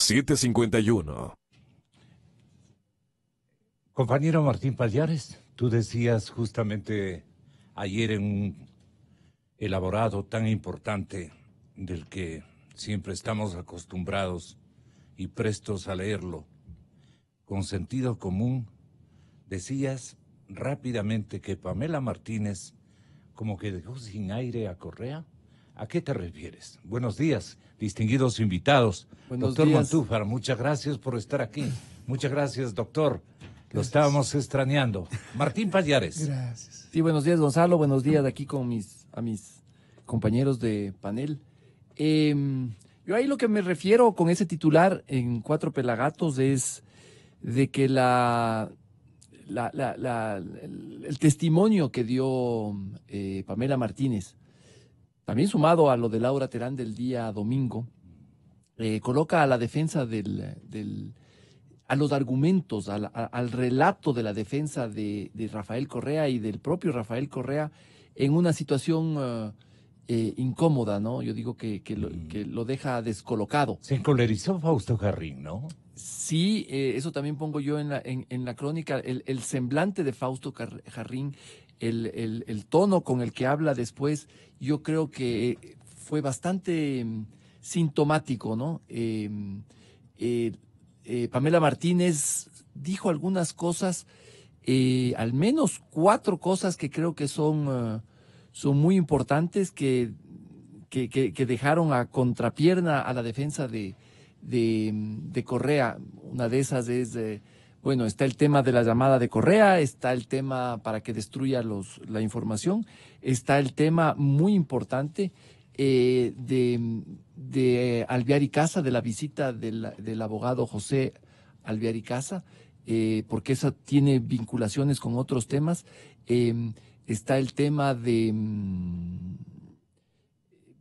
751. Compañero Martín Pallares, tú decías justamente ayer en un elaborado tan importante del que siempre estamos acostumbrados y prestos a leerlo, con sentido común, decías rápidamente que Pamela Martínez como que dejó sin aire a Correa. ¿A qué te refieres? Buenos días, distinguidos invitados. Doctor Montúfar, muchas gracias por estar aquí. Muchas gracias, doctor. Lo estábamos extrañando. Martín Pallares. Gracias. Sí, buenos días, Gonzalo. Buenos días de aquí con mis compañeros de panel. Yo ahí lo que me refiero con ese titular en Cuatro Pelagatos es de que el testimonio que dio Pamela Martínez, también sumado a lo de Laura Terán del día domingo, coloca a la defensa a los argumentos, al relato de la defensa de Rafael Correa y del propio Rafael Correa en una situación incómoda, ¿no? Yo digo que lo deja descolocado. Se encolerizó Fausto Jarrín, ¿no? Sí, eso también pongo yo en la crónica, el semblante de Fausto Jarrín, el tono con el que habla después, yo creo que fue bastante sintomático, ¿no? Pamela Martínez dijo algunas cosas, al menos 4 cosas que creo que son muy importantes, que dejaron a contrapierna a la defensa de Correa. Una de esas es, bueno, está el tema de la llamada de Correa, está el tema para que destruya la información, está el tema muy importante de Alviar Casa, de la visita del abogado José Alviar Casa, porque eso tiene vinculaciones con otros temas. Está el tema de,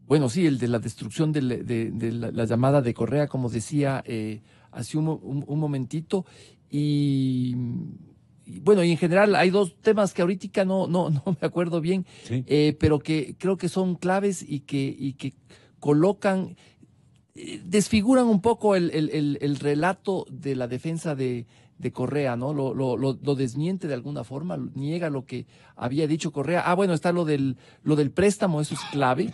bueno, sí, el de la destrucción de la llamada de Correa, como decía hace un momentito, y bueno, y en general hay 2 temas que ahorita no me acuerdo bien, sí, pero que creo que son claves y que colocan, desfiguran un poco el relato de la defensa de Correa, ¿no? Lo desmiente de alguna forma, niega lo que había dicho Correa. Bueno, está lo del préstamo, eso es clave.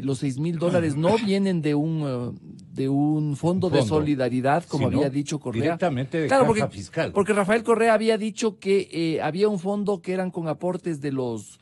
Los $6,000 no vienen de un fondo de solidaridad, como había dicho Correa. Directamente de caja fiscal. Porque Rafael Correa había dicho que había un fondo que eran con aportes de los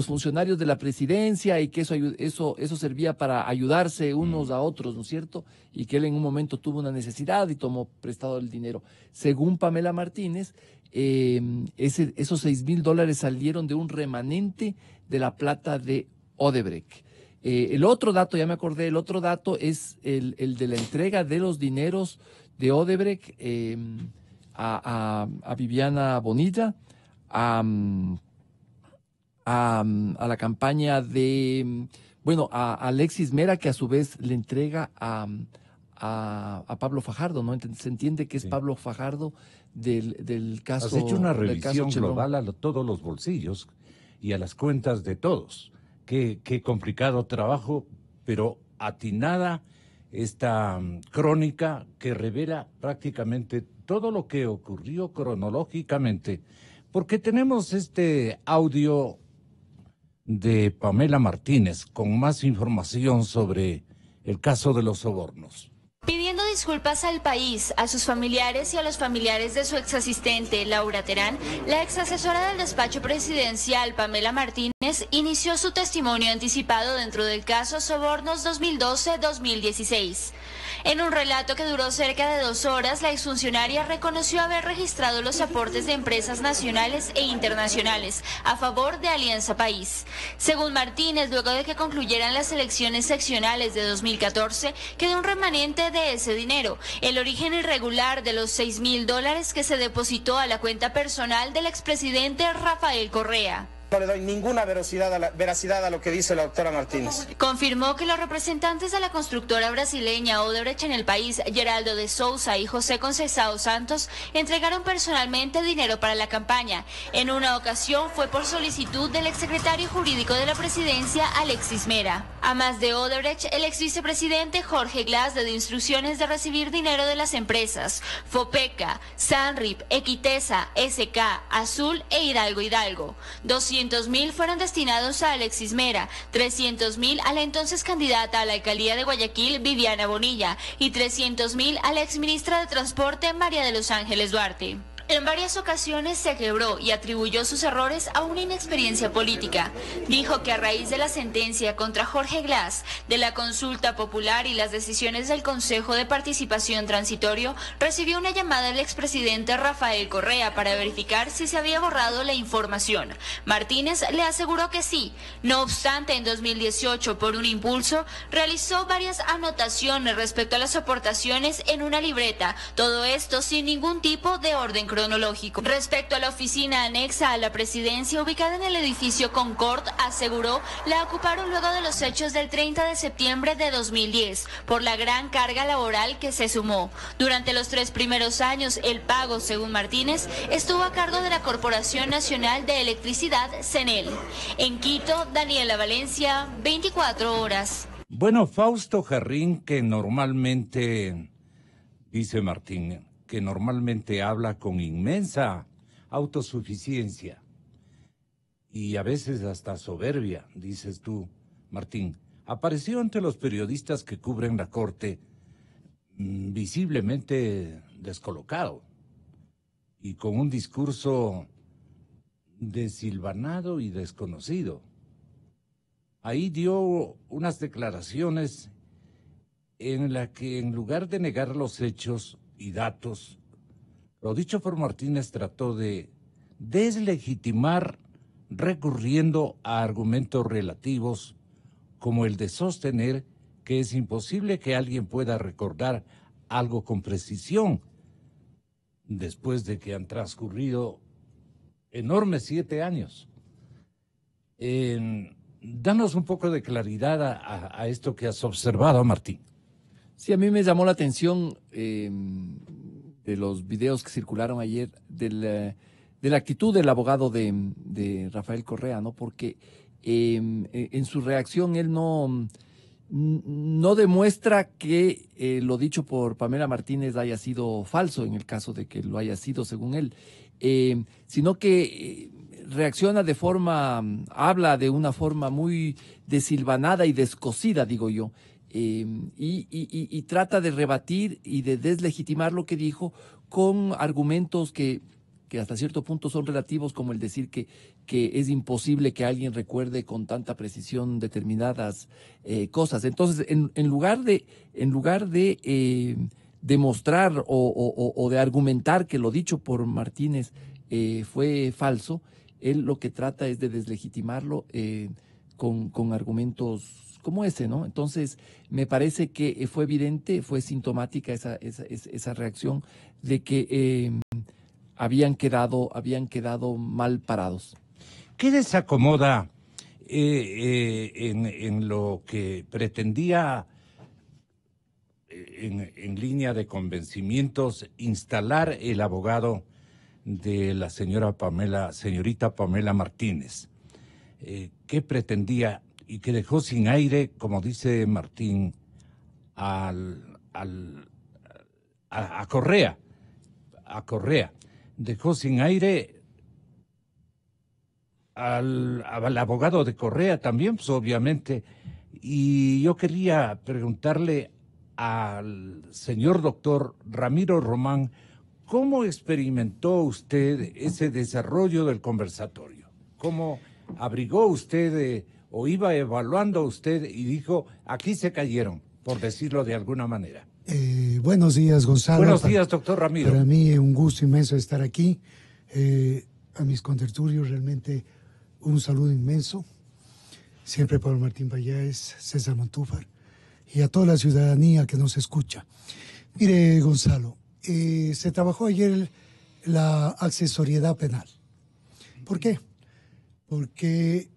funcionarios de la presidencia y que eso servía para ayudarse unos a otros, ¿no es cierto? Y que él en un momento tuvo una necesidad y tomó prestado el dinero. Según Pamela Martínez, esos $6,000 salieron de un remanente de la plata de Odebrecht. El otro dato, ya me acordé, el otro dato es el de la entrega de los dineros de Odebrecht a Viviana Bonilla, a la campaña de, bueno, a Alexis Mera, que a su vez le entrega a Pablo Fajardo, ¿no? Se entiende que es Pablo Fajardo del caso. Has hecho una revisión global a todos los bolsillos y a las cuentas de todos. Qué complicado trabajo, pero atinada esta crónica que revela prácticamente todo lo que ocurrió cronológicamente, porque tenemos este audio de Pamela Martínez con más información sobre el caso de los sobornos. Pidiendo disculpas al país, a sus familiares y a los familiares de su exasistente, Laura Terán, la exasesora del despacho presidencial, Pamela Martínez, inició su testimonio anticipado dentro del caso Sobornos 2012-2016. En un relato que duró cerca de 2 horas, la exfuncionaria reconoció haber registrado los aportes de empresas nacionales e internacionales a favor de Alianza País. Según Martínez, luego de que concluyeran las elecciones seccionales de 2014, quedó un remanente de ese dinero, el origen irregular de los $6,000 que se depositó a la cuenta personal del expresidente Rafael Correa. No le doy ninguna veracidad a lo que dice la doctora Martínez. Confirmó que los representantes de la constructora brasileña Odebrecht en el país, Geraldo de Souza y José Conceição Santos, entregaron personalmente dinero para la campaña. En una ocasión fue por solicitud del exsecretario jurídico de la presidencia, Alexis Mera. A más de Odebrecht, el exvicepresidente Jorge Glass dio instrucciones de recibir dinero de las empresas Fopeca, Sanrip, Equitesa, SK, Azul e Hidalgo. 200.000 fueron destinados a Alexis Mera, 300.000 a la entonces candidata a la alcaldía de Guayaquil, Viviana Bonilla, y 300.000 a la exministra de Transporte, María de los Ángeles Duarte. En varias ocasiones se quebró y atribuyó sus errores a una inexperiencia política. Dijo que a raíz de la sentencia contra Jorge Glass, de la consulta popular y las decisiones del Consejo de Participación Transitorio, recibió una llamada del expresidente Rafael Correa para verificar si se había borrado la información. Martínez le aseguró que sí. No obstante, en 2018, por un impulso, realizó varias anotaciones respecto a las aportaciones en una libreta. Todo esto sin ningún tipo de orden cronológico. Respecto a la oficina anexa a la presidencia ubicada en el edificio Concord, aseguró la ocuparon luego de los hechos del 30 de septiembre de 2010 por la gran carga laboral que se sumó. Durante los 3 primeros años, el pago, según Martínez, estuvo a cargo de la Corporación Nacional de Electricidad, CENEL. En Quito, Daniela Valencia, 24 horas. Bueno, Fausto Jarrín, que normalmente, dice Martín, que normalmente habla con inmensa autosuficiencia y a veces hasta soberbia, dices tú, Martín, apareció ante los periodistas que cubren la corte visiblemente descolocado y con un discurso desilvanado y desconocido. Ahí dio unas declaraciones en las que, en lugar de negar los hechos y datos, lo dicho por Martínez trató de deslegitimar recurriendo a argumentos relativos como el de sostener que es imposible que alguien pueda recordar algo con precisión después de que han transcurrido enormes 7 años. Danos un poco de claridad a esto que has observado, Martín. Sí, a mí me llamó la atención de los videos que circularon ayer de la actitud del abogado de Rafael Correa, ¿no? Porque en su reacción él no demuestra que lo dicho por Pamela Martínez haya sido falso, en el caso de que lo haya sido según él, sino que reacciona habla de una forma muy desilvanada y descosida, digo yo. Y trata de rebatir y de deslegitimar lo que dijo con argumentos que hasta cierto punto son relativos, como el decir que es imposible que alguien recuerde con tanta precisión determinadas cosas. Entonces, en lugar de demostrar o de argumentar que lo dicho por Martínez fue falso, él lo que trata es de deslegitimarlo con argumentos como ese, ¿no? Entonces, me parece que fue evidente, fue sintomática esa reacción de que habían quedado mal parados. ¿Qué desacomoda en lo que pretendía, en línea de convencimientos, instalar el abogado de la señorita Pamela Martínez? ¿Qué pretendía? Y que dejó sin aire, como dice Martín, a Correa. Dejó sin aire al abogado de Correa también, pues obviamente. Y yo quería preguntarle al señor doctor Ramiro Román, ¿cómo experimentó usted ese desarrollo del conversatorio? ¿Cómo abrigó usted o iba evaluando usted y dijo, aquí se cayeron, por decirlo de alguna manera? Buenos días, Gonzalo. Buenos días, doctor Ramiro. Para mí es un gusto inmenso estar aquí. A mis contertulios realmente un saludo inmenso. Siempre Pablo Martín Payáez, César Montúfar y a toda la ciudadanía que nos escucha. Mire, Gonzalo, se trabajó ayer la accesoriedad penal. ¿Por qué? porque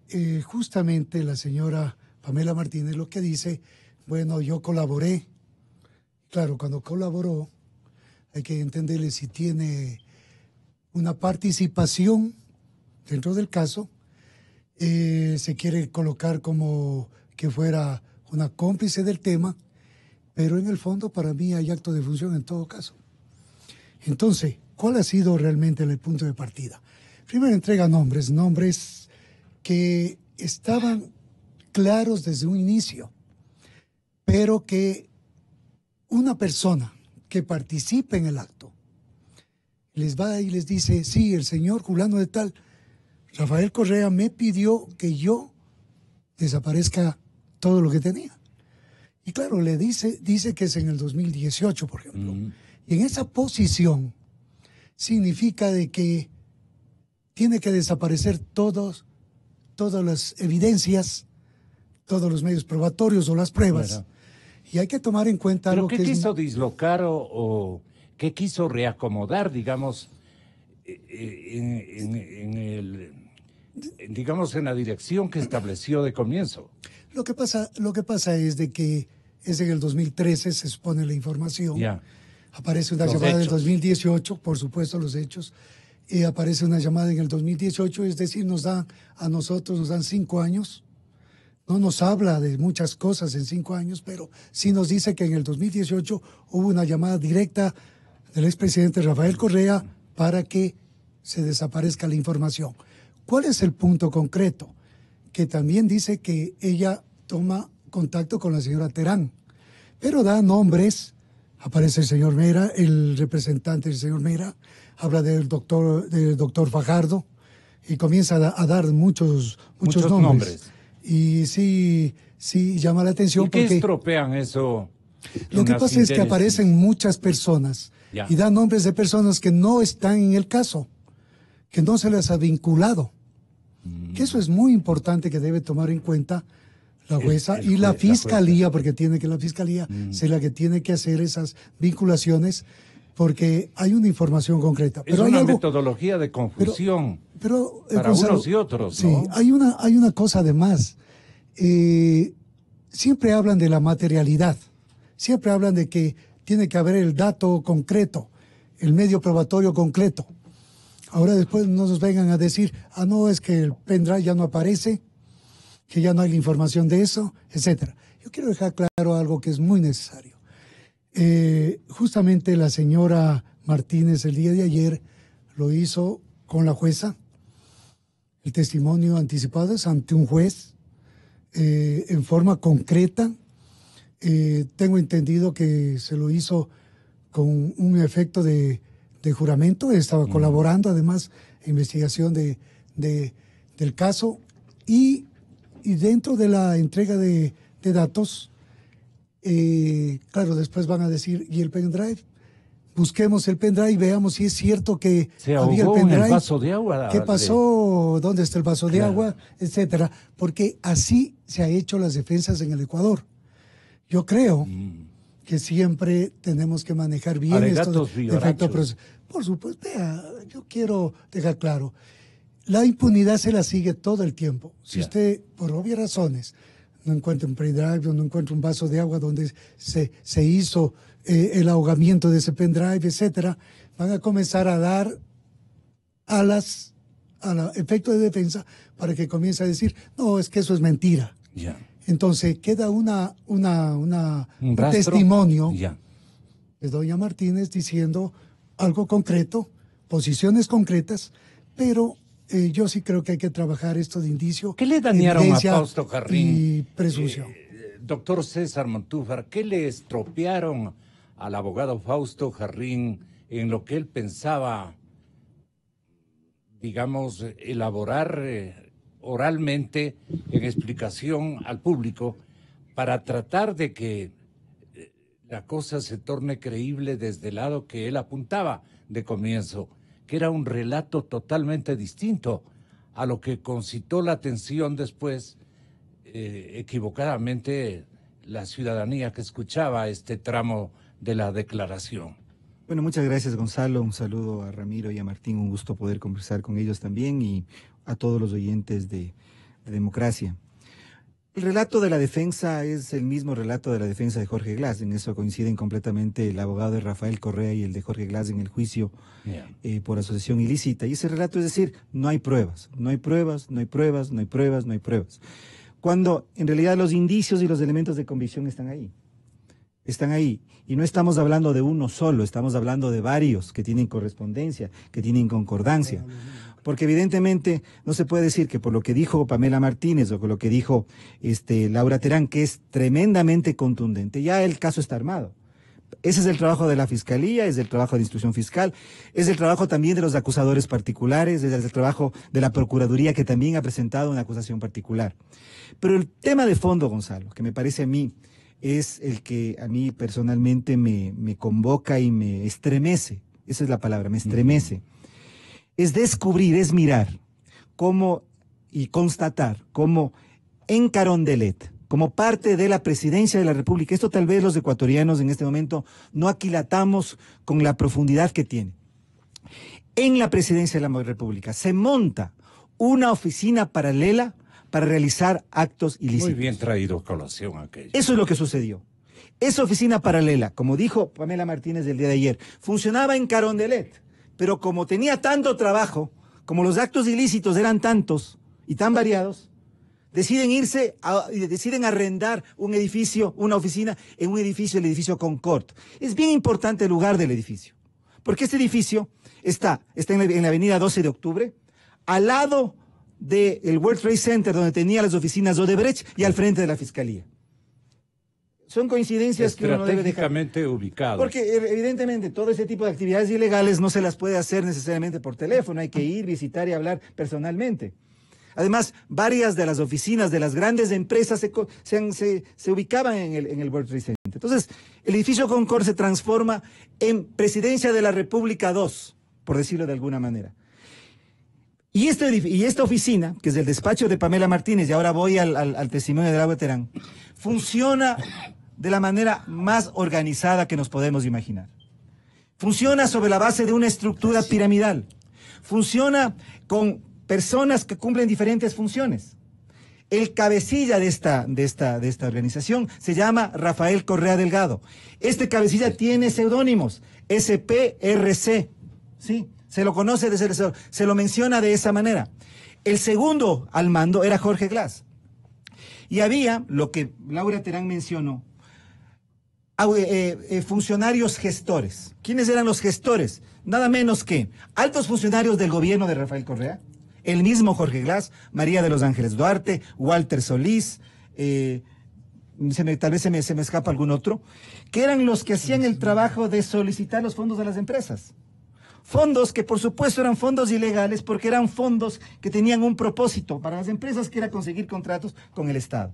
justamente la señora Pamela Martínez lo que dice, bueno, yo colaboré. Claro, cuando colaboró, hay que entenderle si tiene una participación dentro del caso, se quiere colocar como que fuera una cómplice del tema, pero en el fondo para mí hay acto de función en todo caso. Entonces, ¿cuál ha sido realmente el punto de partida? Primero entrega nombres que estaban claros desde un inicio, pero que una persona que participe en el acto les va y les dice, sí, el señor fulano de tal, Rafael Correa me pidió que yo desaparezca todo lo que tenía. Y claro, le dice que es en el 2018, por ejemplo. Y en esa posición significa de que tiene que desaparecer todas las evidencias, todos los medios probatorios o las pruebas. Claro. Y hay que tomar en cuenta ¿Pero lo qué que quiso dislocar o qué quiso reacomodar, digamos, digamos, en la dirección que estableció de comienzo? Lo que pasa es de que es en el 2013, se expone la información. Ya. Aparece una Los llamada del hechos. 2018, por supuesto, los hechos. Aparece una llamada en el 2018, es decir, a nosotros nos dan 5 años. No nos habla de muchas cosas en 5 años, pero sí nos dice que en el 2018 hubo una llamada directa del expresidente Rafael Correa para que se desaparezca la información. ¿Cuál es el punto concreto? Que también dice que ella toma contacto con la señora Terán, pero da nombres. Aparece el señor Mera, el representante del señor Mera, habla del doctor Fajardo y comienza a dar muchos nombres. Y sí llama la atención. ¿Y qué porque estropean eso? lo que pasa es que aparecen muchas personas Ya. y dan nombres de personas que no están en el caso, que no se les ha vinculado. Que eso es muy importante, que debe tomar en cuenta la jueza y la fiscalía, porque la fiscalía es la que tiene que hacer esas vinculaciones, porque hay una información concreta. Es una metodología de confusión para Gonzalo, unos y otros, sí, ¿no? hay una cosa además. Siempre hablan de la materialidad, siempre hablan de que tiene que haber el dato concreto, el medio probatorio concreto. Ahora después no nos vengan a decir, no, es que el pendrive ya no aparece, que ya no hay la información de eso, etcétera. Yo quiero dejar claro algo que es muy necesario. Justamente la señora Martínez el día de ayer lo hizo con la jueza. El testimonio anticipado es ante un juez en forma concreta. Tengo entendido que se lo hizo con un efecto de juramento. Estaba colaborando además en investigación del caso y dentro de la entrega de datos, claro, después van a decir, ¿y el pendrive? Busquemos el pendrive y veamos si es cierto que Se había el ahogó en pendrive. el vaso de agua. ¿Qué pasó? ¿Dónde está el vaso de Claro. agua? Etcétera. Porque así se ha hecho las defensas en el Ecuador. Yo creo que siempre tenemos que manejar bien Alegatos esto de efecto viorachos. proceso. Por supuesto, vea, yo quiero dejar claro, la impunidad se la sigue todo el tiempo. Si Ya. usted, por obvias razones, no encuentra un pendrive, no encuentra un vaso de agua donde se hizo el ahogamiento de ese pendrive, etcétera, van a comenzar a dar al efecto de defensa para que comience a decir, no, es que eso es mentira. Ya. Entonces queda un rastro. testimonio Ya. de doña Martínez diciendo algo concreto, posiciones concretas, pero yo sí creo que hay que trabajar esto de indicio. ¿Qué le dañaron a evidencia Fausto Jarrín? y presunción. Doctor César Montúfar, ¿qué le estropearon al abogado Fausto Jarrín en lo que él pensaba, digamos, elaborar oralmente en explicación al público para tratar de que la cosa se torne creíble desde el lado que él apuntaba de comienzo, que era un relato totalmente distinto a lo que concitó la atención después, equivocadamente, la ciudadanía que escuchaba este tramo de la declaración? Bueno, muchas gracias, Gonzalo. Un saludo a Ramiro y a Martín. Un gusto poder conversar con ellos también y a todos los oyentes de Democracia. El relato de la defensa es el mismo relato de la defensa de Jorge Glass. En eso coinciden completamente el abogado de Rafael Correa y el de Jorge Glass en el juicio por asociación ilícita. Y ese relato es decir, no hay pruebas, no hay pruebas, no hay pruebas, no hay pruebas, no hay pruebas. Cuando en realidad los indicios y los elementos de convicción están ahí. Están ahí. Y no estamos hablando de uno solo, estamos hablando de varios que tienen correspondencia, que tienen concordancia. Porque evidentemente no se puede decir que por lo que dijo Pamela Martínez o por lo que dijo Laura Terán, que es tremendamente contundente, ya el caso está armado. Ese es el trabajo de la Fiscalía, es el trabajo de la Instrucción Fiscal, es el trabajo también de los acusadores particulares, es el trabajo de la Procuraduría que también ha presentado una acusación particular. Pero el tema de fondo, Gonzalo, que me parece a mí, es el que a mí personalmente me convoca y me estremece, esa es la palabra, me estremece. Es descubrir, es mirar cómo y constatar cómo en Carondelet, como parte de la presidencia de la República, esto tal vez los ecuatorianos en este momento no aquilatamos con la profundidad que tiene. En la presidencia de la República se monta una oficina paralela para realizar actos ilícitos. Muy bien traído a colación aquello. Eso es lo que sucedió. Esa oficina paralela, como dijo Pamela Martínez el día de ayer, funcionaba en Carondelet. Pero como tenía tanto trabajo, como los actos ilícitos eran tantos y tan variados, deciden arrendar un edificio, una oficina, en un edificio, el edificio Concord. Es bien importante el lugar del edificio, porque este edificio está en la avenida 12 de octubre, al lado del World Trade Center, donde tenía las oficinas Odebrecht, y al frente de la Fiscalía. Son coincidencias que uno no debe dejar. Estratégicamente ubicados. Porque evidentemente todo ese tipo de actividades ilegales no se las puede hacer necesariamente por teléfono, hay que ir, visitar y hablar personalmente. Además, varias de las oficinas de las grandes empresas se ubicaban en el World Trade Center. Entonces, el edificio Concord se transforma en Presidencia de la República 2, por decirlo de alguna manera. Y esta oficina, que es el despacho de Pamela Martínez, y ahora voy al testimonio de Laura Terán, funciona de la manera más organizada que nos podemos imaginar. Funciona sobre la base de una estructura piramidal. Funciona con personas que cumplen diferentes funciones. El cabecilla de esta organización se llama Rafael Correa Delgado. Este cabecilla tiene seudónimos, SPRC, ¿sí? Se lo conoce, se lo menciona de esa manera. El segundo al mando era Jorge Glass. Y había, lo que Laura Terán mencionó, funcionarios gestores. ¿Quiénes eran los gestores? Nada menos que altos funcionarios del gobierno de Rafael Correa, el mismo Jorge Glass, María de los Ángeles Duarte, Walter Solís, tal vez se me escapa algún otro, que eran los que hacían el trabajo de solicitar los fondos a las empresas. Fondos que por supuesto eran fondos ilegales porque eran fondos que tenían un propósito para las empresas que era conseguir contratos con el Estado.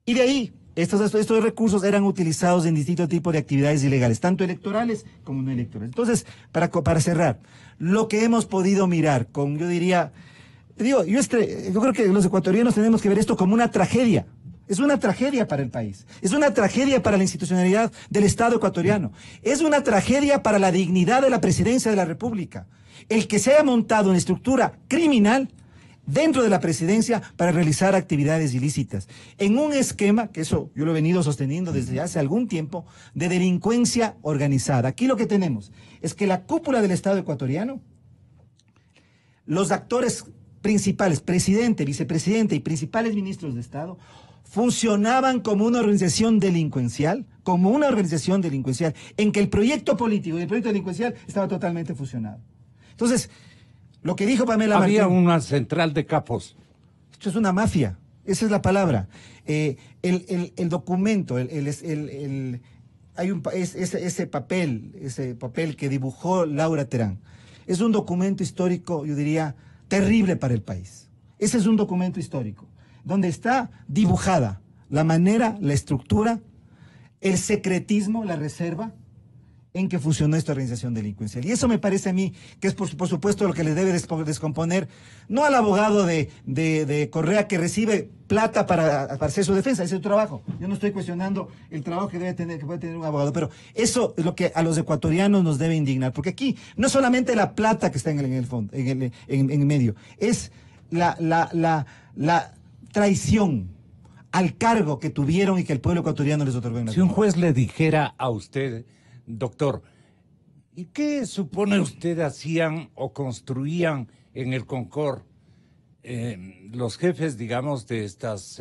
Y de ahí, estos recursos eran utilizados en distintos tipos de actividades ilegales, tanto electorales como no electorales. Entonces, para cerrar, lo que hemos podido mirar con, yo creo que los ecuatorianos tenemos que ver esto como una tragedia. Es una tragedia para el país, es una tragedia para la institucionalidad del Estado ecuatoriano, es una tragedia para la dignidad de la presidencia de la República. El que se haya montado una estructura criminal dentro de la presidencia para realizar actividades ilícitas, en un esquema, que eso yo lo he venido sosteniendo desde hace algún tiempo, de delincuencia organizada. Aquí lo que tenemos es que la cúpula del Estado ecuatoriano, los actores principales, presidente, vicepresidente y principales ministros de Estado, funcionaban como una organización delincuencial, en que el proyecto político y el proyecto delincuencial estaba totalmente fusionado. Entonces, lo que dijo Pamela Martínez... Había una central de capos. Esto es una mafia, esa es la palabra. El documento, ese papel que dibujó Laura Terán, es un documento histórico, yo diría, terrible para el país. Ese es un documento histórico, donde está dibujada la manera, la estructura, el secretismo, la reserva en que funcionó esta organización delincuencial. Y eso me parece a mí que es, por supuesto, lo que le debe descomponer, no al abogado de Correa que recibe plata para hacer su defensa, ese es su trabajo. Yo no estoy cuestionando el trabajo que puede tener un abogado, pero eso es lo que a los ecuatorianos nos debe indignar, porque aquí no es solamente la plata que está en el fondo, en medio, es la traición al cargo que tuvieron y que el pueblo ecuatoriano les otorgó. Si un juez le dijera a usted, doctor, ¿y qué supone usted hacían o construían en el Concord los jefes, digamos, de estas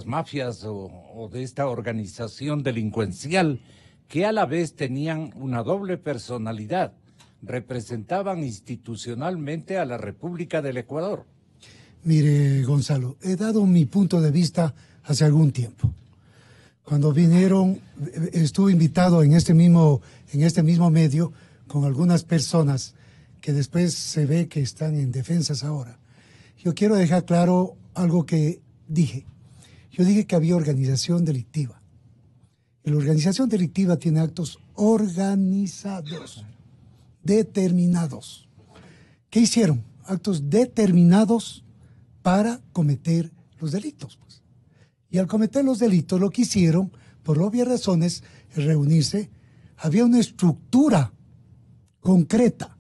mafias o de esta organización delincuencial que a la vez tenían una doble personalidad? Representaban institucionalmente a la República del Ecuador. Mire, Gonzalo, he dado mi punto de vista hace algún tiempo. Cuando vinieron, estuve invitado en este mismo medio con algunas personas que después se ve que están en defensas ahora. Yo quiero dejar claro algo que dije. Yo dije que había organización delictiva. Y la organización delictiva tiene actos organizados, determinados. ¿Qué hicieron? Actos determinados para cometer los delitos, pues. Y al cometer los delitos, lo que hicieron, por obvias razones, es reunirse. Había una estructura concreta.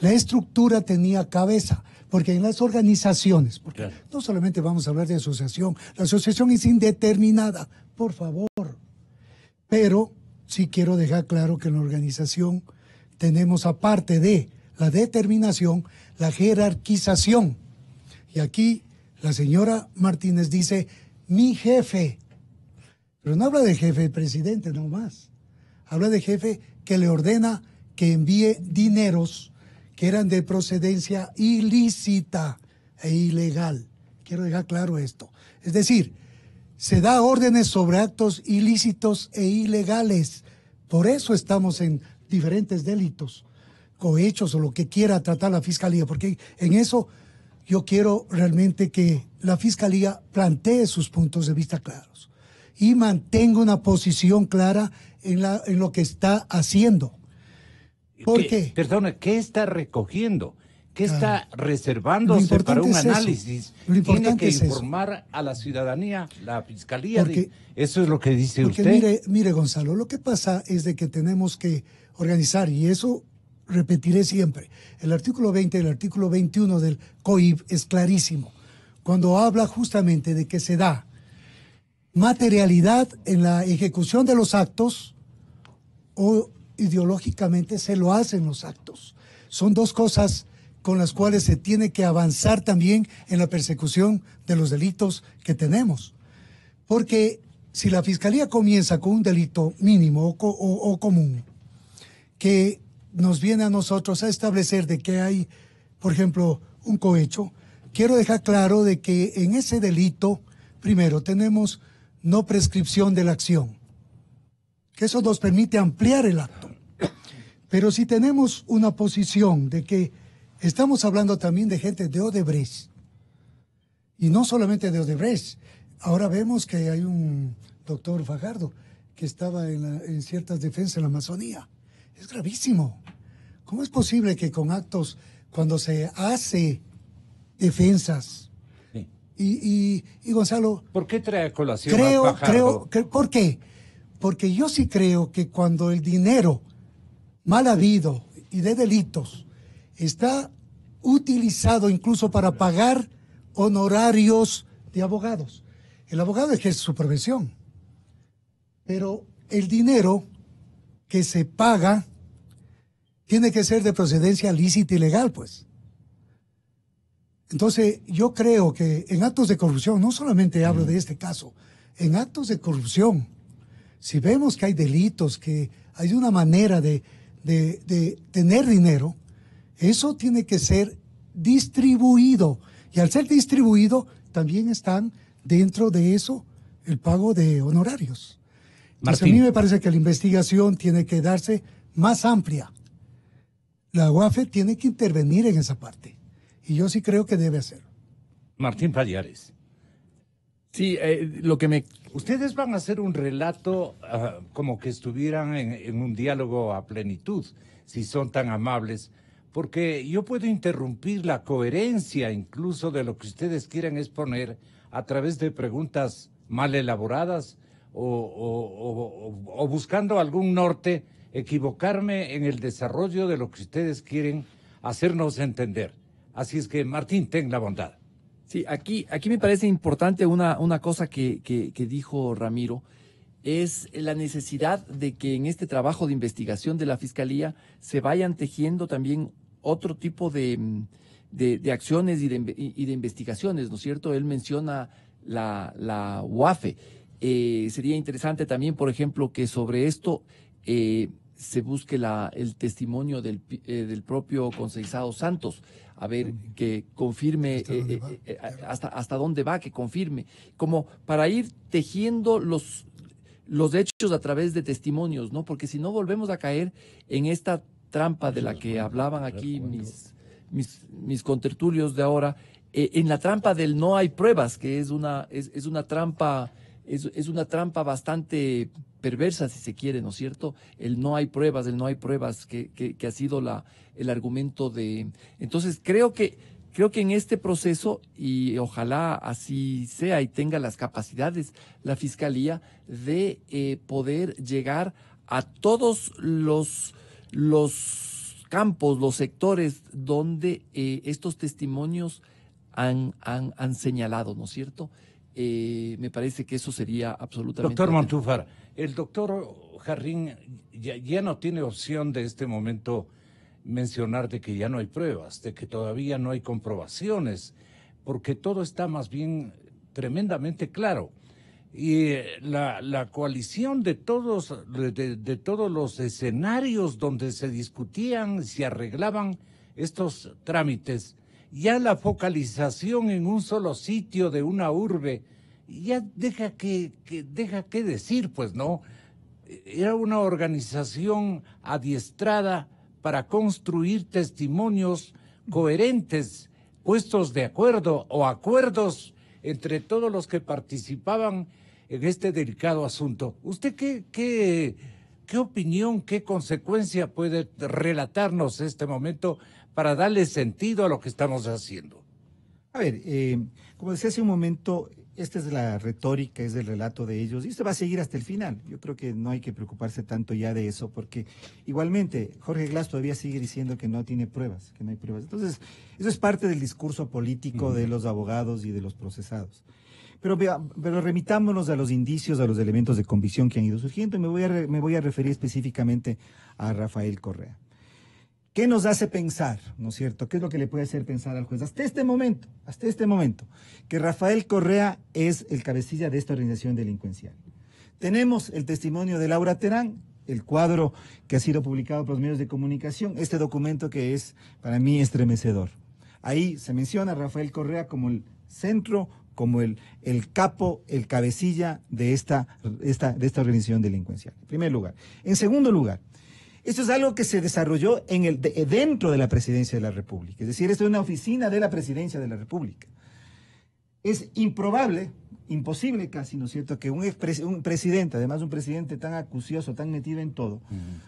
La estructura tenía cabeza, porque en las organizaciones, porque claro, no solamente vamos a hablar de asociación, la asociación es indeterminada, por favor. Pero sí quiero dejar claro que en la organización tenemos, aparte de la determinación, la jerarquización. Y aquí la señora Martínez dice, mi jefe. Pero no habla de jefe del presidente, no más. Habla de jefe que le ordena que envíe dineros que eran de procedencia ilícita e ilegal. Quiero dejar claro esto. Es decir, se da órdenes sobre actos ilícitos e ilegales. Por eso estamos en diferentes delitos, cohechos o lo que quiera tratar la Fiscalía, porque en eso yo quiero realmente que la Fiscalía plantee sus puntos de vista claros y mantenga una posición clara en lo que está haciendo. ¿Por qué? Perdone, ¿qué está recogiendo? ¿Qué está reservándose para un análisis? Tiene que informar a la ciudadanía, la Fiscalía. Eso es lo que dice usted. Mire, Gonzalo, lo que pasa es de que tenemos que organizar, y eso repetiré siempre, el artículo 20 y el artículo 21 del COIP es clarísimo, cuando habla justamente de que se da materialidad en la ejecución de los actos o ideológicamente se lo hacen los actos. Son dos cosas con las cuales se tiene que avanzar también en la persecución de los delitos que tenemos. Porque si la Fiscalía comienza con un delito mínimo o común, que nos viene a nosotros a establecer de que hay, por ejemplo, un cohecho, quiero dejar claro de que en ese delito, primero, tenemos no prescripción de la acción, que eso nos permite ampliar el acto. Pero si tenemos una posición de que estamos hablando también de gente de Odebrecht, y no solamente de Odebrecht, ahora vemos que hay un doctor Fajardo que estaba en ciertas defensas en la Amazonía. Es gravísimo. ¿Cómo es posible que con actos, cuando se hace defensas, sí, y Gonzalo... ¿Por qué trae a colación a Fajardo? ¿Por qué? Porque yo sí creo que cuando el dinero mal habido y de delitos está utilizado incluso para pagar honorarios de abogados, el abogado ejerce su profesión, pero el dinero que se paga tiene que ser de procedencia lícita y legal, pues. Entonces, yo creo que en actos de corrupción, no solamente hablo de este caso, en actos de corrupción, si vemos que hay delitos, que hay una manera de tener dinero, eso tiene que ser distribuido. Y al ser distribuido, también están dentro de eso el pago de honorarios. Entonces, a mí me parece que la investigación tiene que darse más amplia. La UAFE tiene que intervenir en esa parte. Y yo sí creo que debe hacerlo. Martín Pallares, Sí, lo que me... Ustedes van a hacer un relato como que estuvieran en un diálogo a plenitud, si son tan amables, porque yo puedo interrumpir la coherencia incluso de lo que ustedes quieran exponer a través de preguntas mal elaboradas o buscando algún norte, equivocarme en el desarrollo de lo que ustedes quieren hacernos entender. Así es que, Martín, ten la bondad. Sí, aquí me parece importante una cosa que dijo Ramiro, es la necesidad de que en este trabajo de investigación de la Fiscalía se vayan tejiendo también otro tipo de acciones y de investigaciones, ¿no es cierto? Él menciona la UAFE. Sería interesante también, por ejemplo, que sobre esto se busque el testimonio del propio Conceizao Santos, a ver, que confirme hasta dónde va, que confirme, como para ir tejiendo los hechos a través de testimonios, ¿no? Porque si no volvemos a caer en esta trampa de la que hablaban aquí mis contertulios de ahora, en la trampa del no hay pruebas, que es una trampa, es una trampa bastante perversa, si se quiere, ¿no es cierto? El no hay pruebas, que ha sido el argumento de... Entonces, creo que en este proceso, y ojalá así sea y tenga las capacidades la Fiscalía de poder llegar a todos los campos, los sectores donde estos testimonios han señalado, ¿no es cierto? Me parece que eso sería absolutamente... Doctor Montúfar, el doctor Jarrín ya no tiene opción de este momento mencionar de que ya no hay pruebas, de que todavía no hay comprobaciones, porque todo está más bien tremendamente claro. Y la coalición de todos los escenarios donde se discutían, se arreglaban estos trámites, ya la focalización en un solo sitio de una urbe, ya deja que decir, pues, ¿no? Era una organización adiestrada para construir testimonios coherentes, puestos de acuerdo o acuerdos entre todos los que participaban en este delicado asunto. ¿Usted qué opinión, qué consecuencia puede relatarnos este momento para darle sentido a lo que estamos haciendo? A ver, como decía hace un momento, esta es la retórica, es el relato de ellos, y esto va a seguir hasta el final. Yo creo que no hay que preocuparse tanto ya de eso, porque igualmente Jorge Glass todavía sigue diciendo que no tiene pruebas, que no hay pruebas. Entonces, eso es parte del discurso político de los abogados y de los procesados. Pero remitámonos a los indicios, a los elementos de convicción que han ido surgiendo, y me voy a referir específicamente a Rafael Correa. ¿Qué nos hace pensar, no es cierto? ¿Qué es lo que le puede hacer pensar al juez hasta este momento, que Rafael Correa es el cabecilla de esta organización delincuencial? Tenemos el testimonio de Laura Terán, el cuadro que ha sido publicado por los medios de comunicación, este documento que es para mí estremecedor. Ahí se menciona a Rafael Correa como el centro, como el capo, el cabecilla de esta organización delincuencial, en primer lugar. En segundo lugar, esto es algo que se desarrolló dentro de la Presidencia de la República, es decir, esto es una oficina de la Presidencia de la República. Es improbable, imposible casi, ¿no es cierto?, que un presidente, además un presidente tan acucioso, tan metido en todo,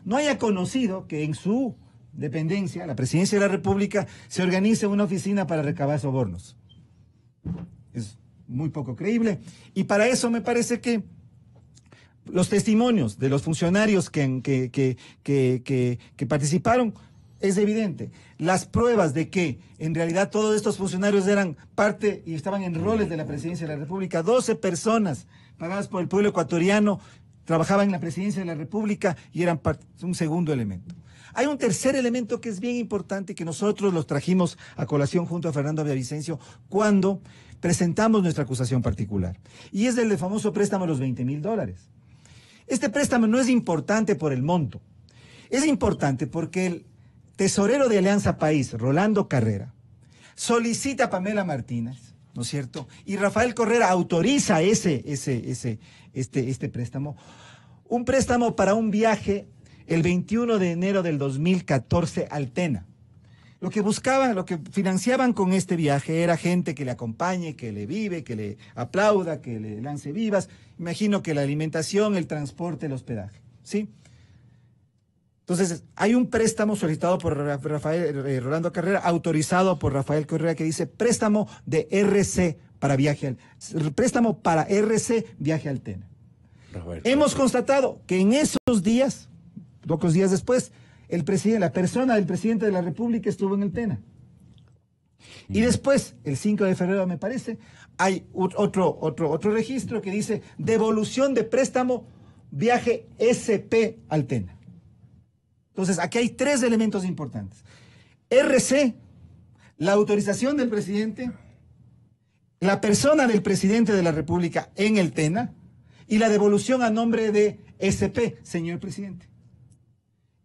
no haya conocido que en su dependencia, la Presidencia de la República, se organice una oficina para recabar sobornos. Es muy poco creíble, y para eso me parece que los testimonios de los funcionarios que participaron es evidente. Las pruebas de que en realidad todos estos funcionarios eran parte y estaban en roles de la Presidencia de la República, 12 personas pagadas por el pueblo ecuatoriano trabajaban en la Presidencia de la República y eran un segundo elemento. Hay un tercer elemento que es bien importante, que nosotros los trajimos a colación junto a Fernando Villavicencio cuando presentamos nuestra acusación particular, y es el del famoso préstamo de los $20,000. Este préstamo no es importante por el monto, es importante porque el tesorero de Alianza País, Rolando Carrera, solicita a Pamela Martínez, ¿no es cierto? Y Rafael Correa autoriza este préstamo, un préstamo para un viaje el 21 de enero del 2014 al Tena. Lo que buscaban, lo que financiaban con este viaje era gente que le acompañe, que le vive, que le aplauda, que le lance vivas. Imagino que la alimentación, el transporte, el hospedaje, ¿sí? Entonces, hay un préstamo solicitado por Rolando Carrera, autorizado por Rafael Correa, que dice préstamo de RC para préstamo para RC viaje al Tena. Hemos constatado que en esos días, pocos días después, la persona del presidente de la República estuvo en el Tena. Y después, el 5 de febrero, me parece, hay otro registro que dice devolución de préstamo viaje SP al Tena. Entonces, aquí hay 3 elementos importantes. RC, la autorización del presidente, la persona del presidente de la República en el Tena y la devolución a nombre de SP, señor presidente.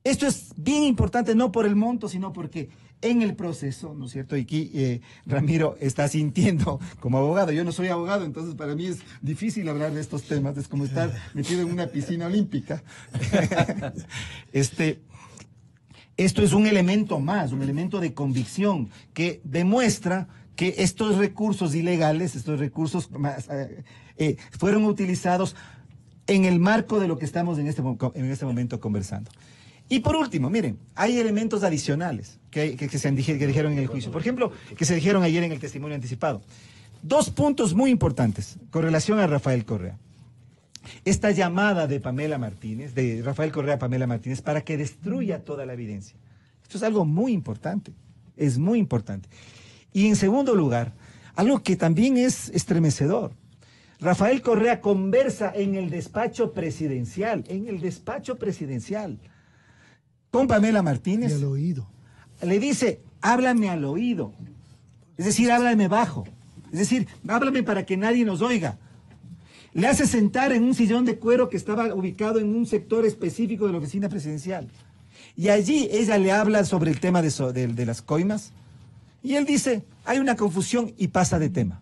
Esto es bien importante, no por el monto, sino porque en el proceso, ¿no es cierto? Y aquí Ramiro está sintiendo como abogado. Yo no soy abogado, entonces para mí es difícil hablar de estos temas. Es como estar metido en una piscina olímpica. Esto es un elemento más, un elemento de convicción que demuestra que estos recursos ilegales, estos recursos fueron utilizados en el marco de lo que estamos en este momento conversando. Y por último, miren, hay elementos adicionales que dijeron en el juicio. Por ejemplo, que se dijeron ayer en el testimonio anticipado. 2 puntos muy importantes con relación a Rafael Correa. Esta llamada de Rafael Correa a Pamela Martínez para que destruya toda la evidencia. Esto es algo muy importante, es muy importante. Y en segundo lugar, algo que también es estremecedor. Rafael Correa conversa en el despacho presidencial, con Pamela Martínez. Y al oído. Le dice, háblame al oído. Es decir, háblame bajo. Es decir, háblame para que nadie nos oiga. Le hace sentar en un sillón de cuero que estaba ubicado en un sector específico de la oficina presidencial. Y allí ella le habla sobre el tema de las coimas. Y él dice, hay una confusión y pasa de tema.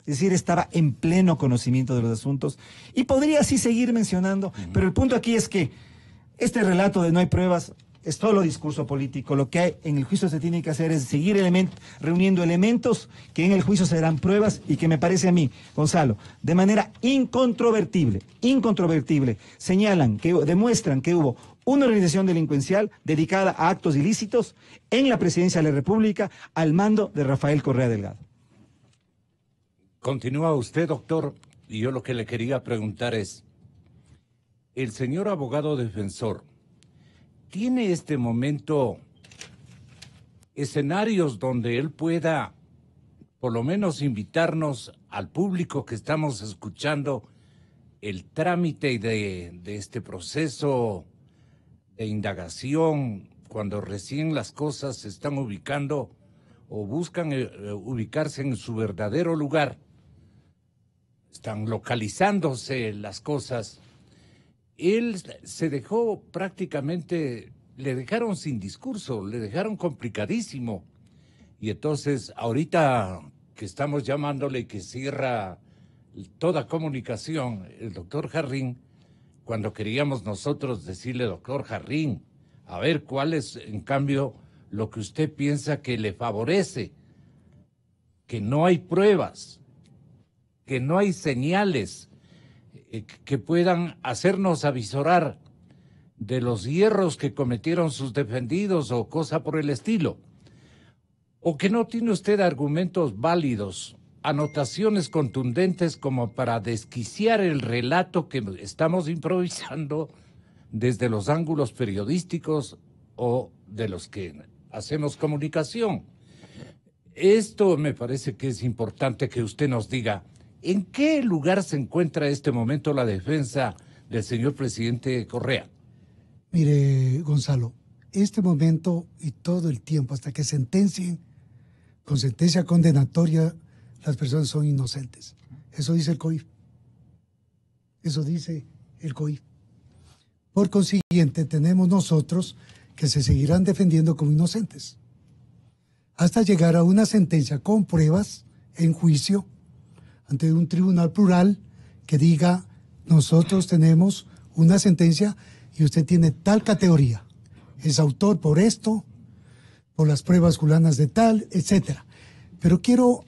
Es decir, estaba en pleno conocimiento de los asuntos. Y podría así seguir mencionando, pero el punto aquí es que este relato de no hay pruebas es solo discurso político. Lo que hay en el juicio se tiene que hacer es seguir reuniendo elementos que en el juicio serán pruebas y que me parece a mí, Gonzalo, de manera incontrovertible, demuestran que hubo una organización delincuencial dedicada a actos ilícitos en la presidencia de la República al mando de Rafael Correa Delgado. Continúa usted, doctor, y yo lo que le quería preguntar es, el señor abogado defensor, ¿tiene este momento escenarios donde él pueda, por lo menos, invitarnos al público que estamos escuchando el trámite de este proceso de indagación, cuando recién las cosas se están ubicando o buscan ubicarse en su verdadero lugar? Están localizándose las cosas. Él se dejó prácticamente, le dejaron sin discurso, le dejaron complicadísimo. Y entonces, ahorita que estamos llamándole y que cierra toda comunicación, el doctor Jarrín, cuando queríamos nosotros decirle, doctor Jarrín, a ver cuál es, en cambio, lo que usted piensa que le favorece, que no hay pruebas, que no hay señales que puedan hacernos avisorar de los hierros que cometieron sus defendidos o cosa por el estilo. O que no tiene usted argumentos válidos, anotaciones contundentes como para desquiciar el relato que estamos improvisando desde los ángulos periodísticos o de los que hacemos comunicación. Esto me parece que es importante que usted nos diga. ¿En qué lugar se encuentra en este momento la defensa del señor presidente Correa? Mire, Gonzalo, este momento y todo el tiempo, hasta que sentencien, con sentencia condenatoria, las personas son inocentes. Eso dice el COIF. Eso dice el COIF. Por consiguiente, tenemos nosotros que se seguirán defendiendo como inocentes, hasta llegar a una sentencia con pruebas en juicio, ante un tribunal plural que diga, nosotros tenemos una sentencia y usted tiene tal categoría, es autor por esto, por las pruebas fulanas de tal, etcétera. Pero quiero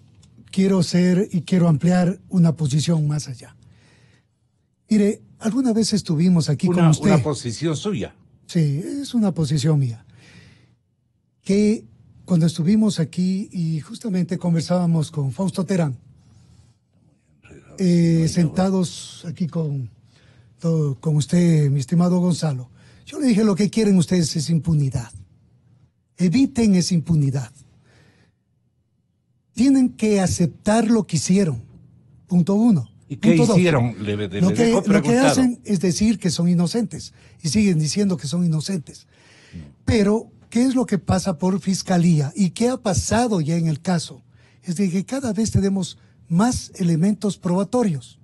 ser y quiero ampliar una posición más allá. Mire, alguna vez estuvimos aquí con usted. Una posición suya. Sí, es una posición mía. Que cuando estuvimos aquí y justamente conversábamos con Fausto Terán, sentados aquí con usted, mi estimado Gonzalo, yo le dije, lo que quieren ustedes es impunidad. Eviten esa impunidad. Tienen que aceptar lo que hicieron. Punto 1. ¿Y qué Punto hicieron? Lo que hacen es decir que son inocentes y siguen diciendo que son inocentes. Pero, ¿qué es lo que pasa por fiscalía? ¿Y qué ha pasado ya en el caso? Es de que cada vez tenemos más elementos probatorios.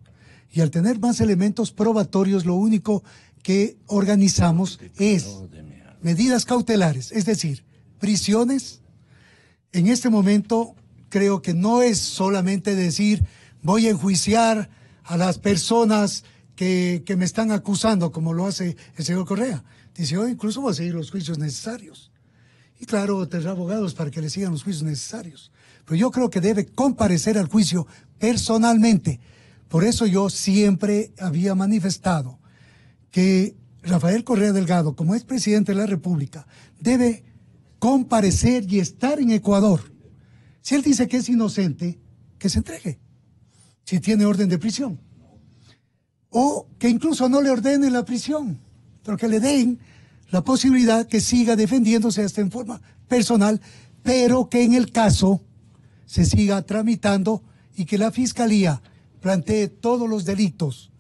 Y al tener más elementos probatorios, lo único que organizamos es medidas cautelares, es decir, prisiones. En este momento creo que no es solamente decir voy a enjuiciar a las personas que me están acusando, como lo hace el señor Correa. Dice, yo incluso voy a seguir los juicios necesarios. Y claro, tendrá abogados para que le sigan los juicios necesarios. Pero yo creo que debe comparecer al juicio personalmente. Por eso yo siempre había manifestado que Rafael Correa Delgado, como expresidente de la República, debe comparecer y estar en Ecuador. Si él dice que es inocente, que se entregue, si tiene orden de prisión. O que incluso no le ordenen la prisión, pero que le den la posibilidad que siga defendiéndose hasta en forma personal, pero que en el caso se siga tramitando y que la Fiscalía plantee todos los delitos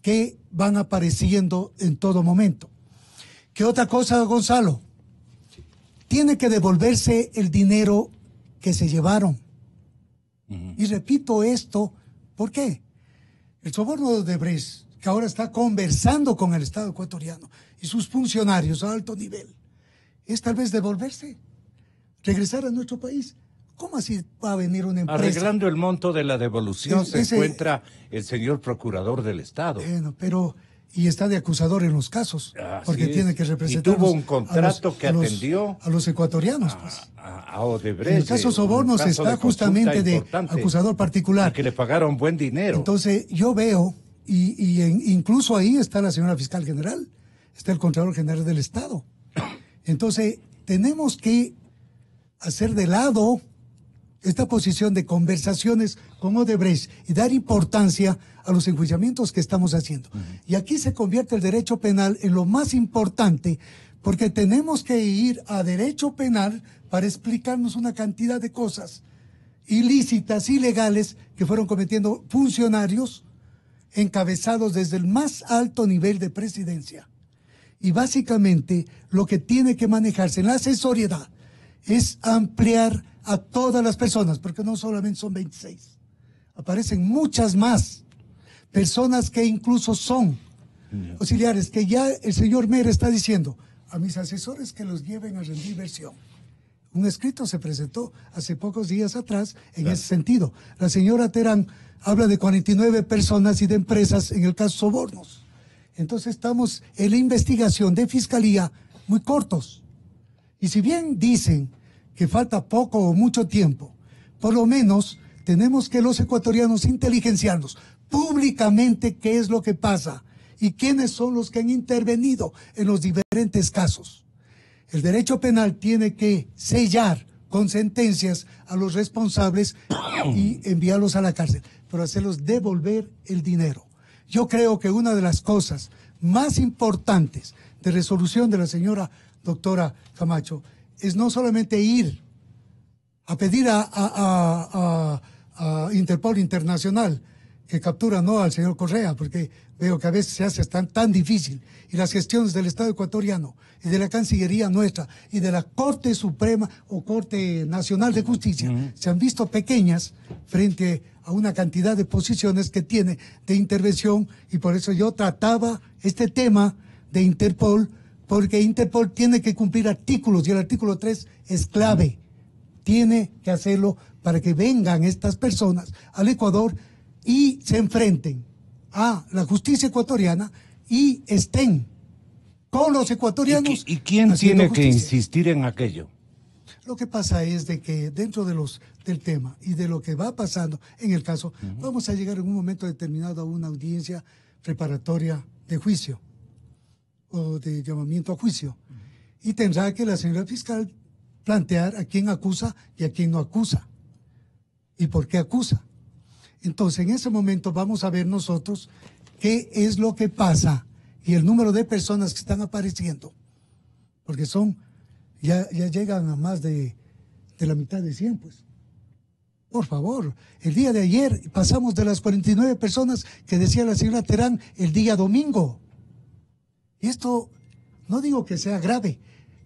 que van apareciendo en todo momento. ¿Qué otra cosa, Gonzalo? Tiene que devolverse el dinero que se llevaron. Y repito esto, ¿por qué? El soborno de Odebrecht, que ahora está conversando con el Estado ecuatoriano y sus funcionarios a alto nivel, es tal vez devolverse, regresar a nuestro país. ¿Cómo así va a venir una empresa? Arreglando el monto de la devolución se encuentra el señor procurador del Estado. Bueno, pero... Y está de acusador en los casos, porque tiene que representar. Y tuvo un contrato que atendió a los ecuatorianos, pues. A Odebrecht. En el caso Sobornos está justamente de acusador particular. Y que le pagaron buen dinero. Entonces, yo veo, incluso ahí está la señora fiscal general, está el Contralor General del Estado. Entonces, tenemos que hacer de lado esta posición de conversaciones con Odebrecht y dar importancia a los enjuiciamientos que estamos haciendo. Y aquí se convierte el derecho penal en lo más importante, porque tenemos que ir a derecho penal para explicarnos una cantidad de cosas ilícitas, ilegales, que fueron cometiendo funcionarios encabezados desde el más alto nivel de presidencia. Y básicamente lo que tiene que manejarse en la asesoriedad es ampliar a todas las personas, porque no solamente son 26, aparecen muchas más personas que incluso son auxiliares, que ya el señor Mera está diciendo a mis asesores que los lleven a rendir versión. Un escrito se presentó hace pocos días atrás en ese sentido. La señora Terán habla de 49 personas y de empresas en el caso Sobornos. Entonces estamos en la investigación de fiscalía muy cortos. Y si bien dicen que falta poco o mucho tiempo, por lo menos tenemos que los ecuatorianos inteligenciarnos públicamente qué es lo que pasa y quiénes son los que han intervenido en los diferentes casos. El derecho penal tiene que sellar con sentencias a los responsables y enviarlos a la cárcel, pero hacerlos devolver el dinero. Yo creo que una de las cosas más importantes de resolución de la señora doctora Camacho es no solamente ir a pedir a Interpol Internacional que captura no al señor Correa, porque veo que a veces se hace tan difícil, y las gestiones del Estado ecuatoriano y de la Cancillería nuestra y de la Corte Suprema o Corte Nacional de Justicia se han visto pequeñas frente a una cantidad de posiciones que tiene de intervención, y por eso yo trataba este tema de Interpol, porque Interpol tiene que cumplir artículos y el artículo 3 es clave. Tiene que hacerlo para que vengan estas personas al Ecuador y se enfrenten a la justicia ecuatoriana y estén con los ecuatorianos. ¿Y quién tiene que insistir en aquello? Lo que pasa es de que dentro del tema y de lo que va pasando en el caso, vamos a llegar en un momento determinado a una audiencia preparatoria de juicio o de llamamiento a juicio. Y tendrá que la señora fiscal plantear a quién acusa y a quién no acusa. ¿Y por qué acusa? Entonces, en ese momento vamos a ver nosotros qué es lo que pasa y el número de personas que están apareciendo. Porque ya llegan a más de la mitad de 100, pues. Por favor, el día de ayer pasamos de las 49 personas que decía la señora Terán el día domingo. Y esto, no digo que sea grave,